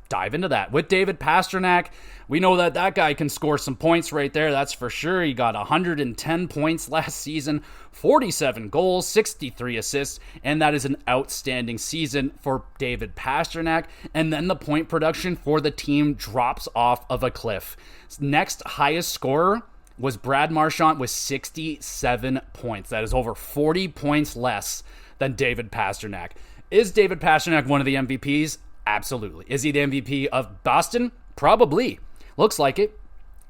dive into that. With David Pastrnak, we know that guy can score some points right there, that's for sure. He got 110 points last season, 47 goals, 63 assists, and that is an outstanding season for David Pastrnak. And then the point production for the team drops off of a cliff. Next highest scorer was Brad Marchand with 67 points. That is over 40 points less than David Pastrnak. Is David Pastrnak one of the MVPs? Absolutely. Is he the MVP of Boston? Probably. Looks like it.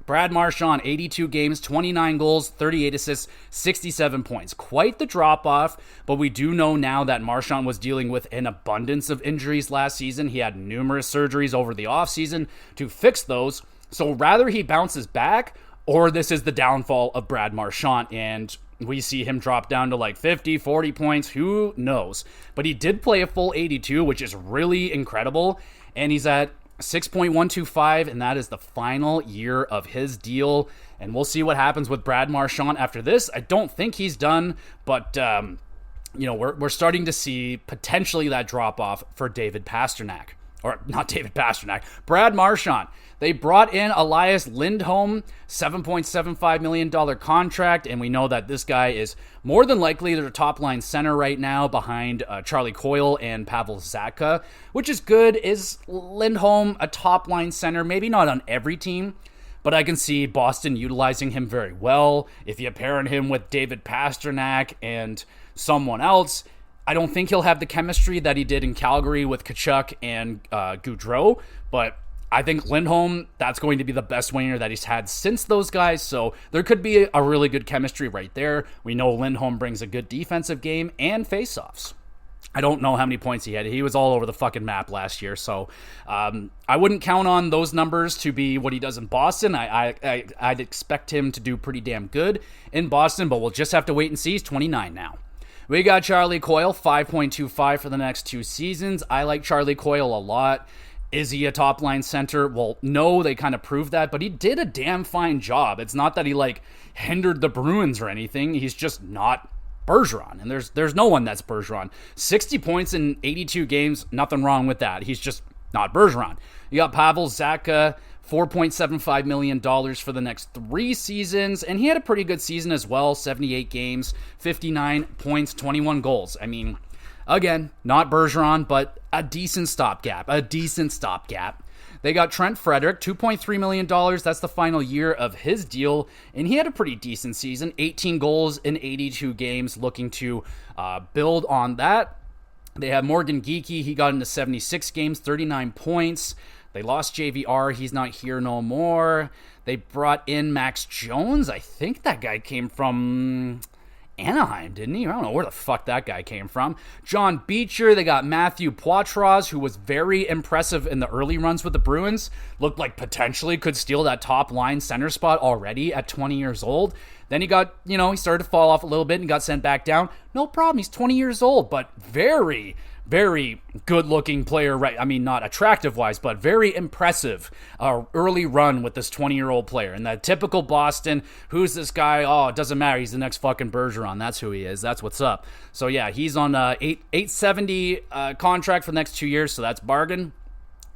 Brad Marchand, 82 games, 29 goals, 38 assists, 67 points. Quite the drop-off, but we do know now that Marchand was dealing with an abundance of injuries last season. He had numerous surgeries over the offseason to fix those. So rather he bounces back, or this is the downfall of Brad Marchand, and we see him drop down to 50, 40 points. Who knows? But he did play a full 82, which is really incredible. And he's at 6.125, and that is the final year of his deal. And we'll see what happens with Brad Marchand after this. I don't think he's done, but we're starting to see potentially that drop off for David Pastrnak. Or not David Pastrnak, Brad Marchand. They brought in Elias Lindholm, $7.75 million contract, and we know that this guy is more than likely their top-line center right now behind Charlie Coyle and Pavel Zacha, which is good. Is Lindholm a top-line center? Maybe not on every team, but I can see Boston utilizing him very well. If you pair him with David Pastrnak and someone else, I don't think he'll have the chemistry that he did in Calgary with Tkachuk and Gaudreau, but I think Lindholm, that's going to be the best winger that he's had since those guys, so there could be a really good chemistry right there. We know Lindholm brings a good defensive game and faceoffs. I don't know how many points he had. He was all over the fucking map last year, so I wouldn't count on those numbers to be what he does in Boston. I'd expect him to do pretty damn good in Boston, but we'll just have to wait and see. He's 29 now. We got Charlie Coyle, 5.25 for the next 2 seasons. I like Charlie Coyle a lot. Is he a top-line center? Well, no, they kind of proved that, but he did a damn fine job. It's not that he, hindered the Bruins or anything. He's just not Bergeron, and there's no one that's Bergeron. 60 points in 82 games, nothing wrong with that. He's just not Bergeron. You got Pavel Zacha, $4.75 million for the next 3 seasons, and he had a pretty good season as well, 78 games, 59 points, 21 goals. I mean, again, not Bergeron, but a decent stopgap. They got Trent Frederic, $2.3 million. That's the final year of his deal, and he had a pretty decent season, 18 goals in 82 games, looking to build on that. They have Morgan Geekie. He got into 76 games, 39 points. They lost JVR. He's not here no more. They brought in Max Jones. I think that guy came from Anaheim, didn't he? I don't know where the fuck that guy came from. John Beecher. They got Matthew Poitras, who was very impressive in the early runs with the Bruins. Looked like potentially could steal that top line center spot already at 20 years old. Then he got, he started to fall off a little bit and got sent back down. No problem. He's 20 years old, but very, very good-looking player, right? I mean, not attractive-wise, but very impressive early run with this 20-year-old player. And that typical Boston, who's this guy? Oh, it doesn't matter. He's the next fucking Bergeron. That's who he is. That's what's up. So, yeah, he's on a $870 contract for the next 2 years, so that's bargain.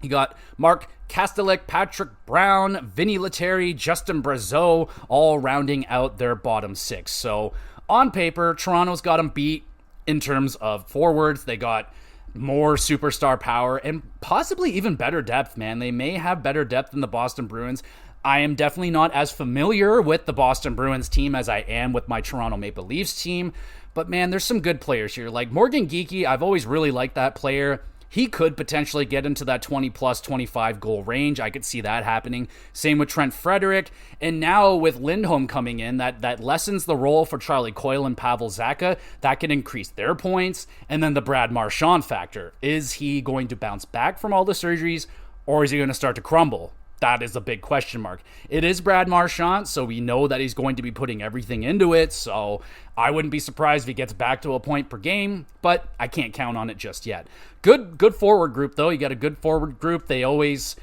You got Mark Kastelik, Patrick Brown, Vinny Lettieri, Justin Brazeau, all rounding out their bottom 6. So, on paper, Toronto's got them beat in terms of forwards. They got more superstar power and possibly even better depth, man. They may have better depth than the Boston Bruins. I am definitely not as familiar with the Boston Bruins team as I am with my Toronto Maple Leafs team. But, man, there's some good players here. Like Morgan Geekie, I've always really liked that player. He could potentially get into that 20-plus, 25-goal range. I could see that happening. Same with Trent Frederic. And now with Lindholm coming in, that lessens the role for Charlie Coyle and Pavel Zacha. That can increase their points. And then the Brad Marchand factor. Is he going to bounce back from all the surgeries, or is he going to start to crumble? That is a big question mark. It is Brad Marchand, so we know that he's going to be putting everything into it, so I wouldn't be surprised if he gets back to a point per game, but I can't count on it just yet. Good forward group, though. You got a good forward group. They always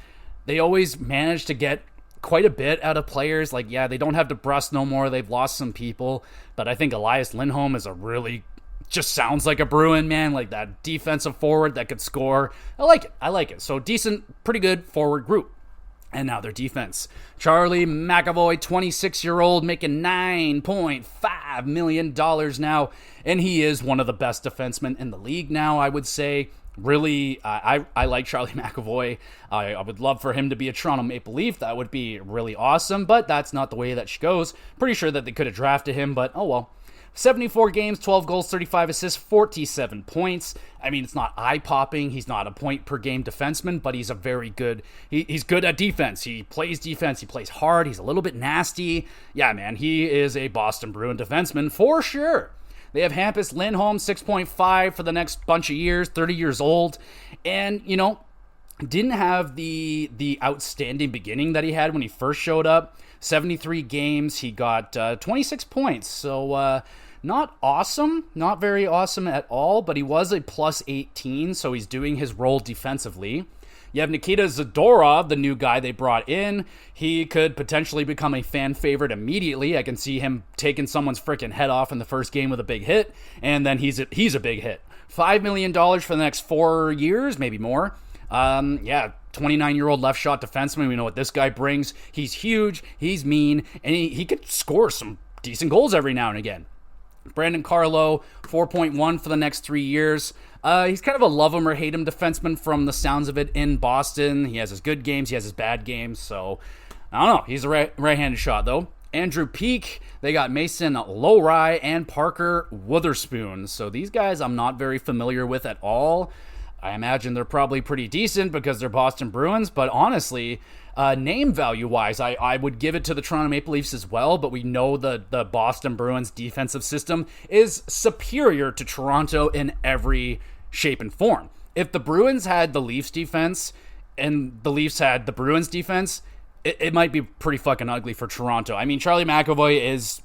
manage to get quite a bit out of players. Like, yeah, they don't have DeBrusque no more. They've lost some people, but I think Elias Lindholm is a really just sounds like a Bruin, man, like that defensive forward that could score. I like it. So decent, pretty good forward group. And now their defense. Charlie McAvoy, 26-year-old, making $9.5 million now. And he is one of the best defensemen in the league now, I would say. Really, I like Charlie McAvoy. I would love for him to be a Toronto Maple Leaf. That would be really awesome. But that's not the way that she goes. Pretty sure that they could have drafted him, but oh well. 74 games, 12 goals, 35 assists, 47 points. I mean, it's not eye-popping. He's not a point-per-game defenseman, but he's a very good... He's good at defense. He plays defense. He plays hard. He's a little bit nasty. Yeah, man, he is a Boston Bruin defenseman for sure. They have Hampus Lindholm, 6.5 for the next bunch of years, 30 years old. And, didn't have the outstanding beginning that he had when he first showed up. 73 games. He got 26 points. So... Not awesome, not very awesome at all, but he was a plus 18, so he's doing his role defensively. You have Nikita Zadorov, the new guy they brought in. He could potentially become a fan favorite immediately. I can see him taking someone's freaking head off in the first game with a big hit, and then he's a big hit. $5 million for the next 4 years, maybe more. 29-year-old left shot defenseman. We know what this guy brings. He's huge, he's mean, and he could score some decent goals every now and again. Brandon Carlo, 4.1 for the next 3 years. He's kind of a love him or hate him defenseman from the sounds of it in Boston. He has his good games, he has his bad games, so I don't know. He's a right-handed shot, though. Andrew Peak, they got Mason Lowry and Parker Witherspoon. So these guys I'm not very familiar with at all. I imagine they're probably pretty decent because they're Boston Bruins, but honestly, name value-wise, I would give it to the Toronto Maple Leafs as well, but we know the Boston Bruins defensive system is superior to Toronto in every shape and form. If the Bruins had the Leafs defense and the Leafs had the Bruins defense, it might be pretty fucking ugly for Toronto. I mean, Charlie McAvoy is,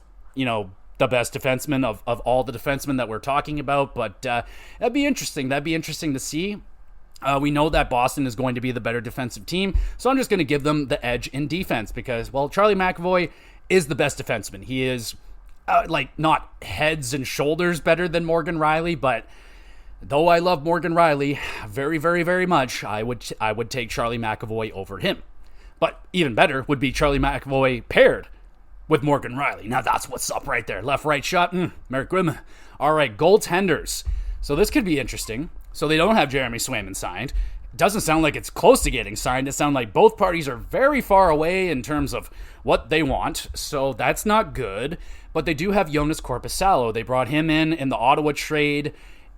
the best defenseman of all the defensemen that we're talking about, but that'd be interesting. That'd be interesting to see. We know that Boston is going to be the better defensive team, so I'm just going to give them the edge in defense because, well, Charlie McAvoy is the best defenseman. He is, not heads and shoulders better than Morgan Rielly, but though I love Morgan Rielly very, very, very much, I would take Charlie McAvoy over him. But even better would be Charlie McAvoy paired with Morgan Rielly. Now that's what's up right there. Left-right shot. Merrick Grimm. All right, goaltenders. So this could be interesting. So they don't have Jeremy Swayman signed. It doesn't sound like it's close to getting signed. It sounds like both parties are very far away in terms of what they want. So that's not good. But they do have Jonas Korpisalo. They brought him in the Ottawa trade.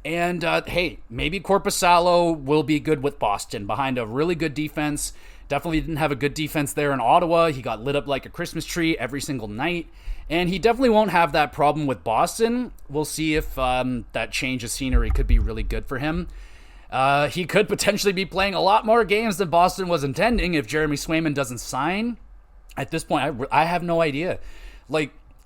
And, hey, maybe Korpisalo will be good with Boston behind a really good defense. Definitely didn't have a good defense there in Ottawa. He got lit up like a Christmas tree every single night. And he definitely won't have that problem with Boston. We'll see if that change of scenery could be really good for him. He could potentially be playing a lot more games than Boston was intending if Jeremy Swayman doesn't sign. At this point, I have no idea.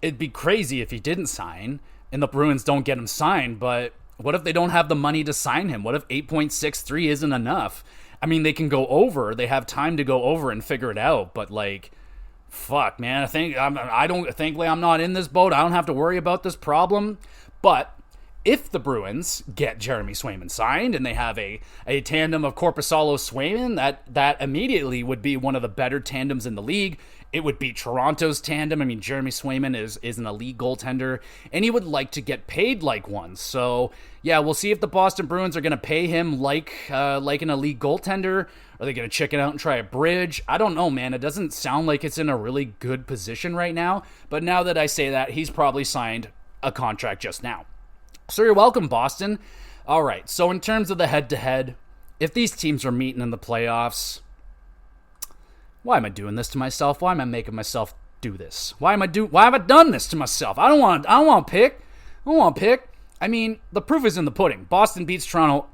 It'd be crazy if he didn't sign and the Bruins don't get him signed. But what if they don't have the money to sign him? What if 8.63 isn't enough? I mean, they can go over. They have time to go over and figure it out. But, fuck, man. I'm not in this boat. I don't have to worry about this problem. But if the Bruins get Jeremy Swayman signed and they have a tandem of Korpisalo-Swayman, that immediately would be one of the better tandems in the league. It would be Toronto's tandem. I mean, Jeremy Swayman is an elite goaltender, and he would like to get paid like one. So, yeah, we'll see if the Boston Bruins are going to pay him like an elite goaltender. Are they going to check it out and try a bridge? I don't know, man. It doesn't sound like it's in a really good position right now. But now that I say that, he's probably signed a contract just now. So you're welcome, Boston. All right, so in terms of the head-to-head, if these teams are meeting in the playoffs, why am I doing this to myself? Why am I making myself do this? Why have I done this to myself? I don't want to pick. I mean, the proof is in the pudding. Boston beats Toronto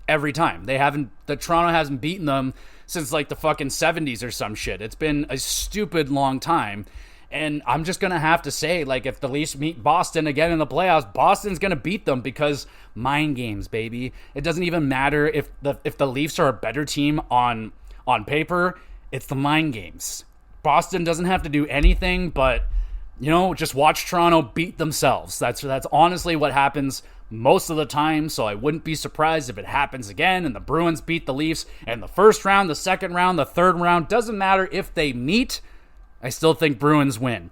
every time. Toronto hasn't beaten them since the fucking 70s or some shit. It's been a stupid long time. And I'm just going to have to say, if the Leafs meet Boston again in the playoffs, Boston's going to beat them because mind games, baby. It doesn't even matter if the Leafs are a better team on paper. It's the mind games. Boston doesn't have to do anything but, just watch Toronto beat themselves. That's honestly what happens most of the time, so I wouldn't be surprised if it happens again and the Bruins beat the Leafs in the first round, the second round, the third round. Doesn't matter if they meet. I still think Bruins win,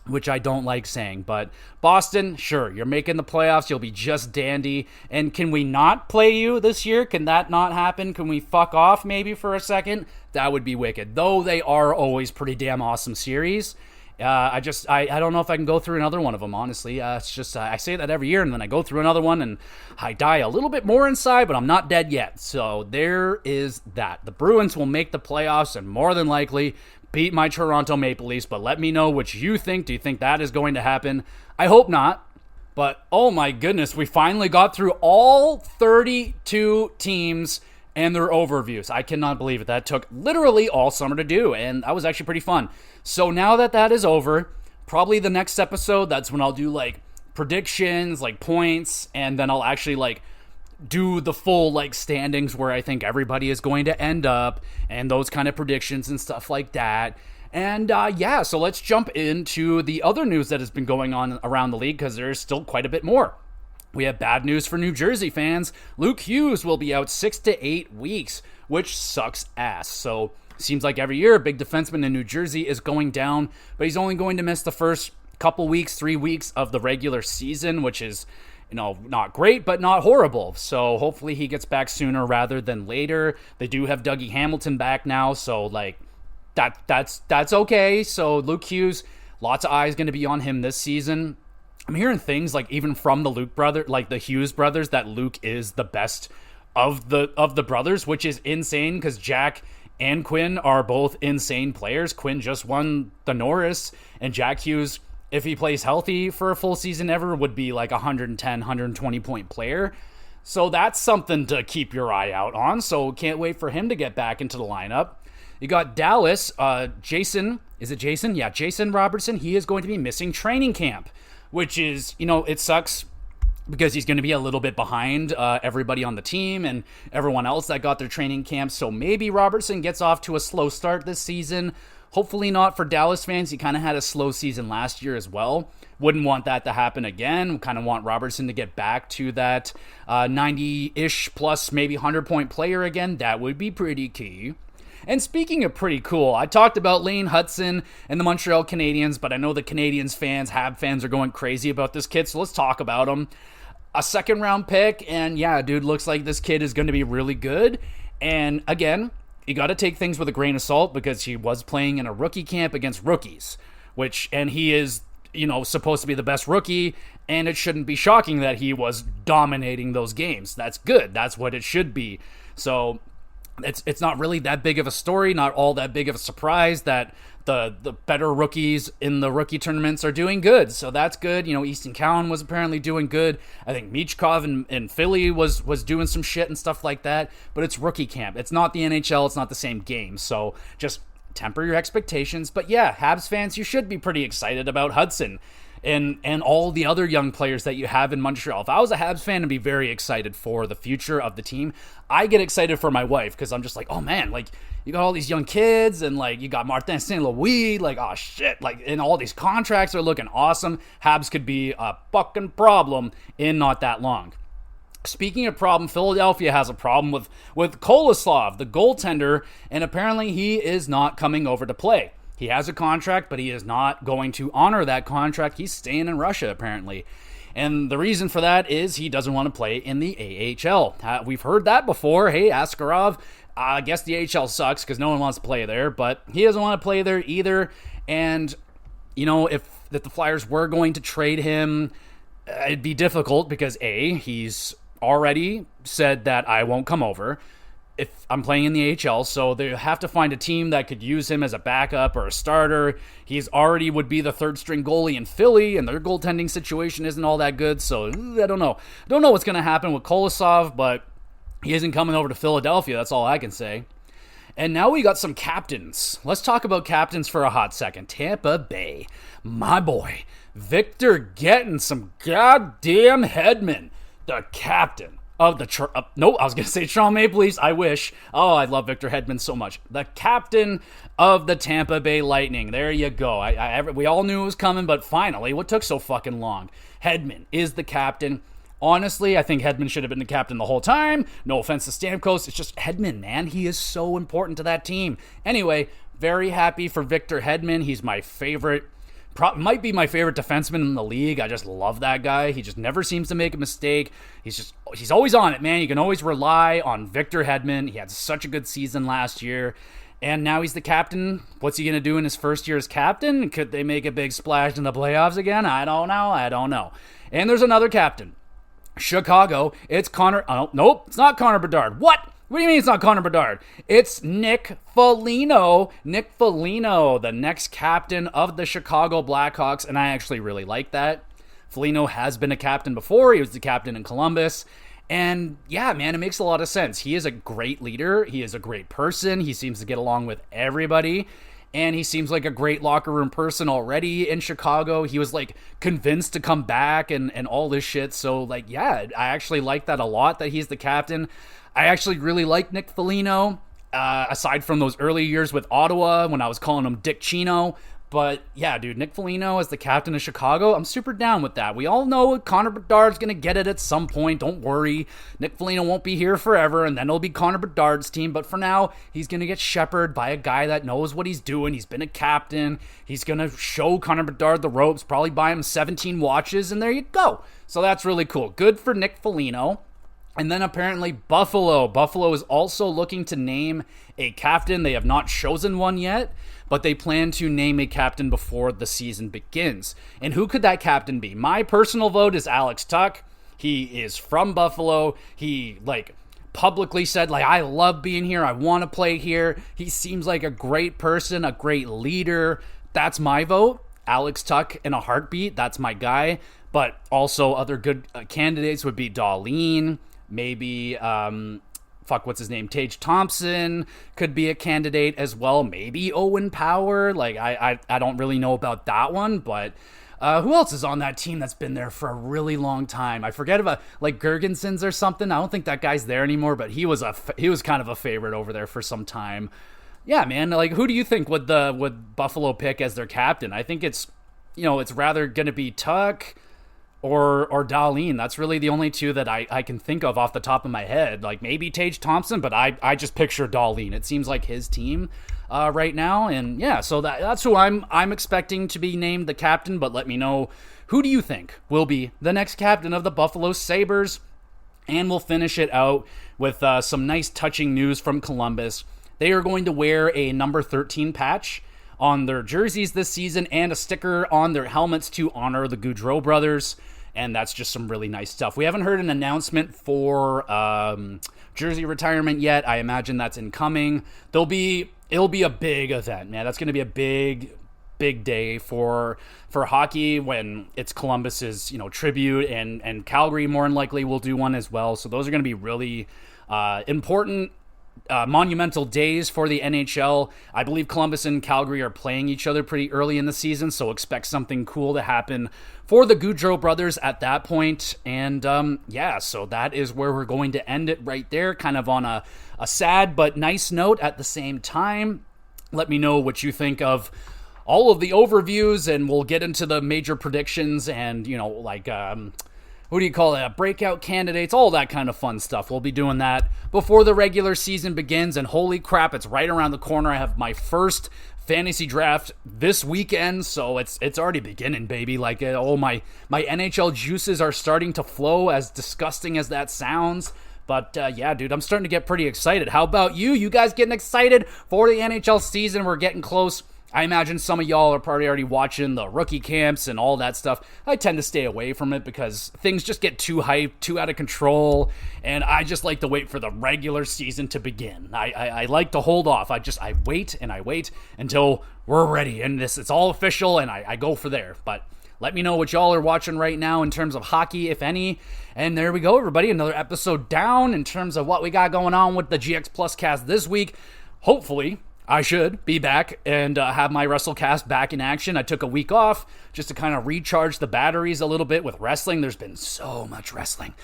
which I don't like saying. But Boston, sure, you're making the playoffs. You'll be just dandy. And can we not play you this year? Can that not happen? Can we fuck off maybe for a second? That would be wicked. Though they are always pretty damn awesome series. I don't know if I can go through another one of them, honestly. It's just, I say that every year, and then I go through another one, and I die a little bit more inside, but I'm not dead yet. So there is that. The Bruins will make the playoffs, and more than likely beat my Toronto Maple Leafs, but let me know what you think. Do you think that is going to happen? I hope not. But, oh my goodness, we finally got through all 32 teams and their overviews. I cannot believe it. That took literally all summer to do, and that was actually pretty fun. So now that is over, probably the next episode, that's when I'll do predictions, like points, and then I'll actually like do the full like standings where I think everybody is going to end up and those kind of predictions and stuff like that. And yeah, so let's jump into the other news that has been going on around the league, because there's still quite a bit more. We have bad news for New Jersey fans. Luke Hughes will be out 6 to 8 weeks, which sucks ass. So seems like every year a big defenseman in New Jersey is going down, but he's only going to miss the first couple weeks, 3 weeks of the regular season, which is, you know, not great, but not horrible. So hopefully he gets back sooner rather than later. They do have Dougie Hamilton back now, so like that's okay. So Luke Hughes, lots of eyes going to be on him this season. I'm hearing things like even from the Hughes brothers, that Luke is the best of the brothers, which is insane because Jack and Quinn are both insane players. Quinn just won the Norris, and Jack Hughes, if he plays healthy for a full season ever, would be like 110, 120 point player. So that's something to keep your eye out on. So can't wait for him to get back into the lineup. You got Dallas, Jason. Is it Jason? Yeah, Jason Robertson. He is going to be missing training camp, which is, you know, it sucks because he's going to be a little bit behind everybody on the team and everyone else that got their training camp. So maybe Robertson gets off to a slow start this season. Hopefully not for Dallas fans. He kind of had a slow season last year as well. Wouldn't want that to happen again. Kind of want Robertson to get back to that 90-ish plus maybe 100-point player again. That would be pretty key. And speaking of pretty cool, I talked about Lane Hudson and the Montreal Canadiens, but I know the Canadiens fans, Habs fans, are going crazy about this kid, so let's talk about him. A second-round pick, and yeah, dude, looks like this kid is going to be really good. And again, you got to take things with a grain of salt because he was playing in a rookie camp against rookies, and he is, you know, supposed to be the best rookie, and it shouldn't be shocking that he was dominating those games. That's good. That's what it should be. So it's not really that big of a story, not all that big of a surprise that the better rookies in the rookie tournaments are doing good. So that's good. You know, Easton Cowan was apparently doing good. I think Michkov in Philly was doing some shit and stuff like that. But it's rookie camp. It's not the NHL. It's not the same game. So just temper your expectations. But yeah, Habs fans, you should be pretty excited about Hudson and all the other young players that you have in Montreal. If I was a Habs fan, I'd be very excited for the future of the team. I get excited for my wife because I'm just like, oh man, like you got all these young kids and like you got Martin St. Louis, like oh shit, like and all these contracts are looking awesome. Habs could be a fucking problem in not that long. Speaking of problem, Philadelphia has a problem with Koloslav, the goaltender, and apparently he is not coming over to play. He has a contract, but he is not going to honor that contract. He's staying in Russia, apparently. And the reason for that is he doesn't want to play in the AHL. We've heard that before. Hey, Askarov, I guess the AHL sucks because no one wants to play there, but he doesn't want to play there either. And, you know, if the Flyers were going to trade him, it'd be difficult because, A, he's already said that I won't come over if I'm playing in the AHL, so they have to find a team that could use him as a backup or a starter. He's already would be the third string goalie in Philly, and their goaltending situation isn't all that good, so I don't know. Don't know what's going to happen with Kolosov, but he isn't coming over to Philadelphia, that's all I can say. And now we got some captains. Let's talk about captains for a hot second. Tampa Bay, my boy, Victor getting some goddamn Hedman, the captain of the I was going to say Toronto Maple Leafs. I wish. Oh, I love Victor Hedman so much. The captain of the Tampa Bay Lightning. There you go. We all knew it was coming, but finally, what took so fucking long? Hedman is the captain. Honestly, I think Hedman should have been the captain the whole time. No offense to Stamkos. It's just Hedman, man. He is so important to that team. Anyway, very happy for Victor Hedman. He's my favorite. Might be my favorite defenseman in the league. I just love that guy. He just never seems to make a mistake. He's always on it, man. You can always rely on Victor Hedman. He had such a good season last year. And now he's the captain. What's he going to do in his first year as captain? Could they make a big splash in the playoffs again? I don't know. And there's another captain. Chicago. It's Connor. Oh, nope. It's not Connor Bedard. What? What do you mean it's not Connor Bedard? It's Nick Foligno. Nick Foligno, the next captain of the Chicago Blackhawks, and I actually really like that. Foligno has been a captain before. He was the captain in Columbus. And yeah, man, it makes a lot of sense. He is a great leader. He is a great person. He seems to get along with everybody. and he seems like a great locker room person already in Chicago. He was like convinced to come back and all this shit. So like, yeah, I actually like that a lot, that he's the captain. I actually really like Nick Foligno, aside from those early years with Ottawa when I was calling him Dick Chino. But yeah, dude, Nick Foligno as the captain of Chicago, I'm super down with that. We all know Connor Bedard's going to get it at some point. Don't worry. Nick Foligno won't be here forever, and then it'll be Connor Bedard's team. But for now, he's going to get shepherded by a guy that knows what he's doing. He's been a captain. He's going to show Connor Bedard the ropes, probably buy him 17 watches, and there you go. So that's really cool. Good for Nick Foligno. And then apparently Buffalo. Buffalo is also looking to name a captain. They have not chosen one yet, but they plan to name a captain before the season begins. And who could that captain be? My personal vote is Alex Tuch. He is from Buffalo. He publicly said, I love being here. I want to play here. He seems like a great person, a great leader. That's my vote. Alex Tuch in a heartbeat. That's my guy. But also other good candidates would be Dahlin. Maybe, what's his name? Tage Thompson could be a candidate as well. Maybe Owen Power. I don't really know about that one, but who else is on that team that's been there for a really long time? I forget about Gergensons or something. I don't think that guy's there anymore, but he was kind of a favorite over there for some time. Yeah, man. Who do you think would Buffalo pick as their captain? I think it's rather going to be Tuch or Dahlin. That's really the only two that I can think of off the top of my head. Maybe Tage Thompson, but I just picture Dahlin. It seems like his team right now. And yeah, so that's who I'm expecting to be named the captain, but let me know, who do you think will be the next captain of the Buffalo Sabres? And we'll finish it out with some nice touching news from Columbus. They are going to wear a number 13 patch on their jerseys this season and a sticker on their helmets to honor the Gaudreau brothers. And that's just some really nice stuff. We haven't heard an announcement for jersey retirement yet. I imagine that's incoming. It'll be a big event, man. That's going to be a big day for hockey when it's Columbus's tribute, and Calgary more than likely will do one as well. So those are going to be really important. Monumental days for the NHL. I believe Columbus and Calgary are playing each other pretty early in the season, so expect something cool to happen for the Gaudreau brothers at that point. And so that is where we're going to end it right there, kind of on a sad but nice note at the same time. Let me know what you think of all of the overviews, and we'll get into the major predictions and, what do you call it? Breakout candidates, all that kind of fun stuff. We'll be doing that before the regular season begins. And holy crap, it's right around the corner. I have my first fantasy draft this weekend, so it's already beginning, baby. My NHL juices are starting to flow, as disgusting as that sounds. But yeah, dude, I'm starting to get pretty excited. How about you? You guys getting excited for the NHL season? We're getting close. I imagine some of y'all are probably already watching the rookie camps and all that stuff. I tend to stay away from it because things just get too hyped, too out of control, and I just like to wait for the regular season to begin. I like to hold off. I wait and I wait until we're ready, and it's all official, and I go for there. But let me know what y'all are watching right now in terms of hockey, if any. And there we go, everybody. Another episode down in terms of what we got going on with the GX Plus cast this week. Hopefully, I should be back and have my WrestleCast back in action. I took a week off just to kind of recharge the batteries a little bit with wrestling. There's been so much wrestling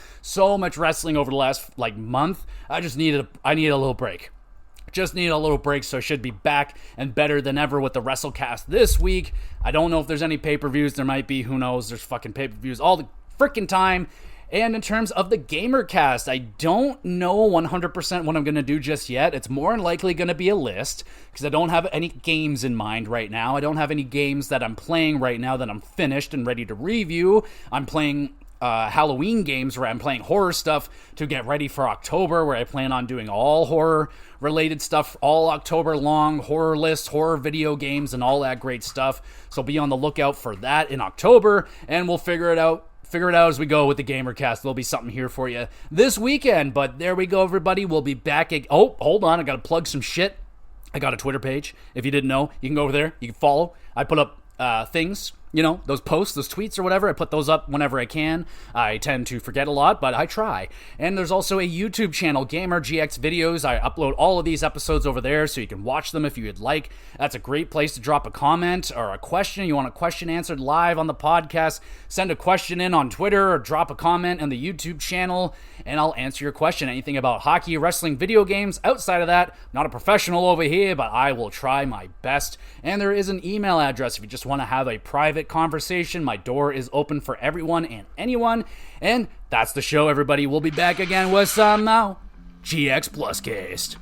over the last month. I need a little break. Just need a little break, so I should be back and better than ever with the WrestleCast this week. I don't know if there's any pay-per-views. There might be. Who knows? There's fucking pay-per-views all the freaking time. And in terms of the GamerCast, I don't know 100% what I'm going to do just yet. It's more than likely going to be a list because I don't have any games in mind right now. I don't have any games that I'm playing right now that I'm finished and ready to review. I'm playing Halloween games where I'm playing horror stuff to get ready for October, where I plan on doing all horror-related stuff all October long, horror lists, horror video games, and all that great stuff. So be on the lookout for that in October, and we'll figure it out as we go with the GamerCast. There'll be something here for you this weekend. But there we go, everybody. We'll be back. Oh, hold on. I got to plug some shit. I got a Twitter page. If you didn't know, you can go over there. You can follow. I put up things those posts, those tweets or whatever. I put those up whenever I can. I tend to forget a lot, but I try. And there's also a YouTube channel, Gamer GX Videos. I upload all of these episodes over there so you can watch them if you'd like. That's a great place to drop a comment or a question. You want a question answered live on the podcast, send a question in on Twitter or drop a comment on the YouTube channel, and I'll answer your question. Anything about hockey, wrestling, video games. Outside of that, not a professional over here, but I will try my best. And there is an email address if you just want to have a private conversation. My door is open for everyone and anyone. And that's the show, everybody. We'll be back again with some GX Plus Cast.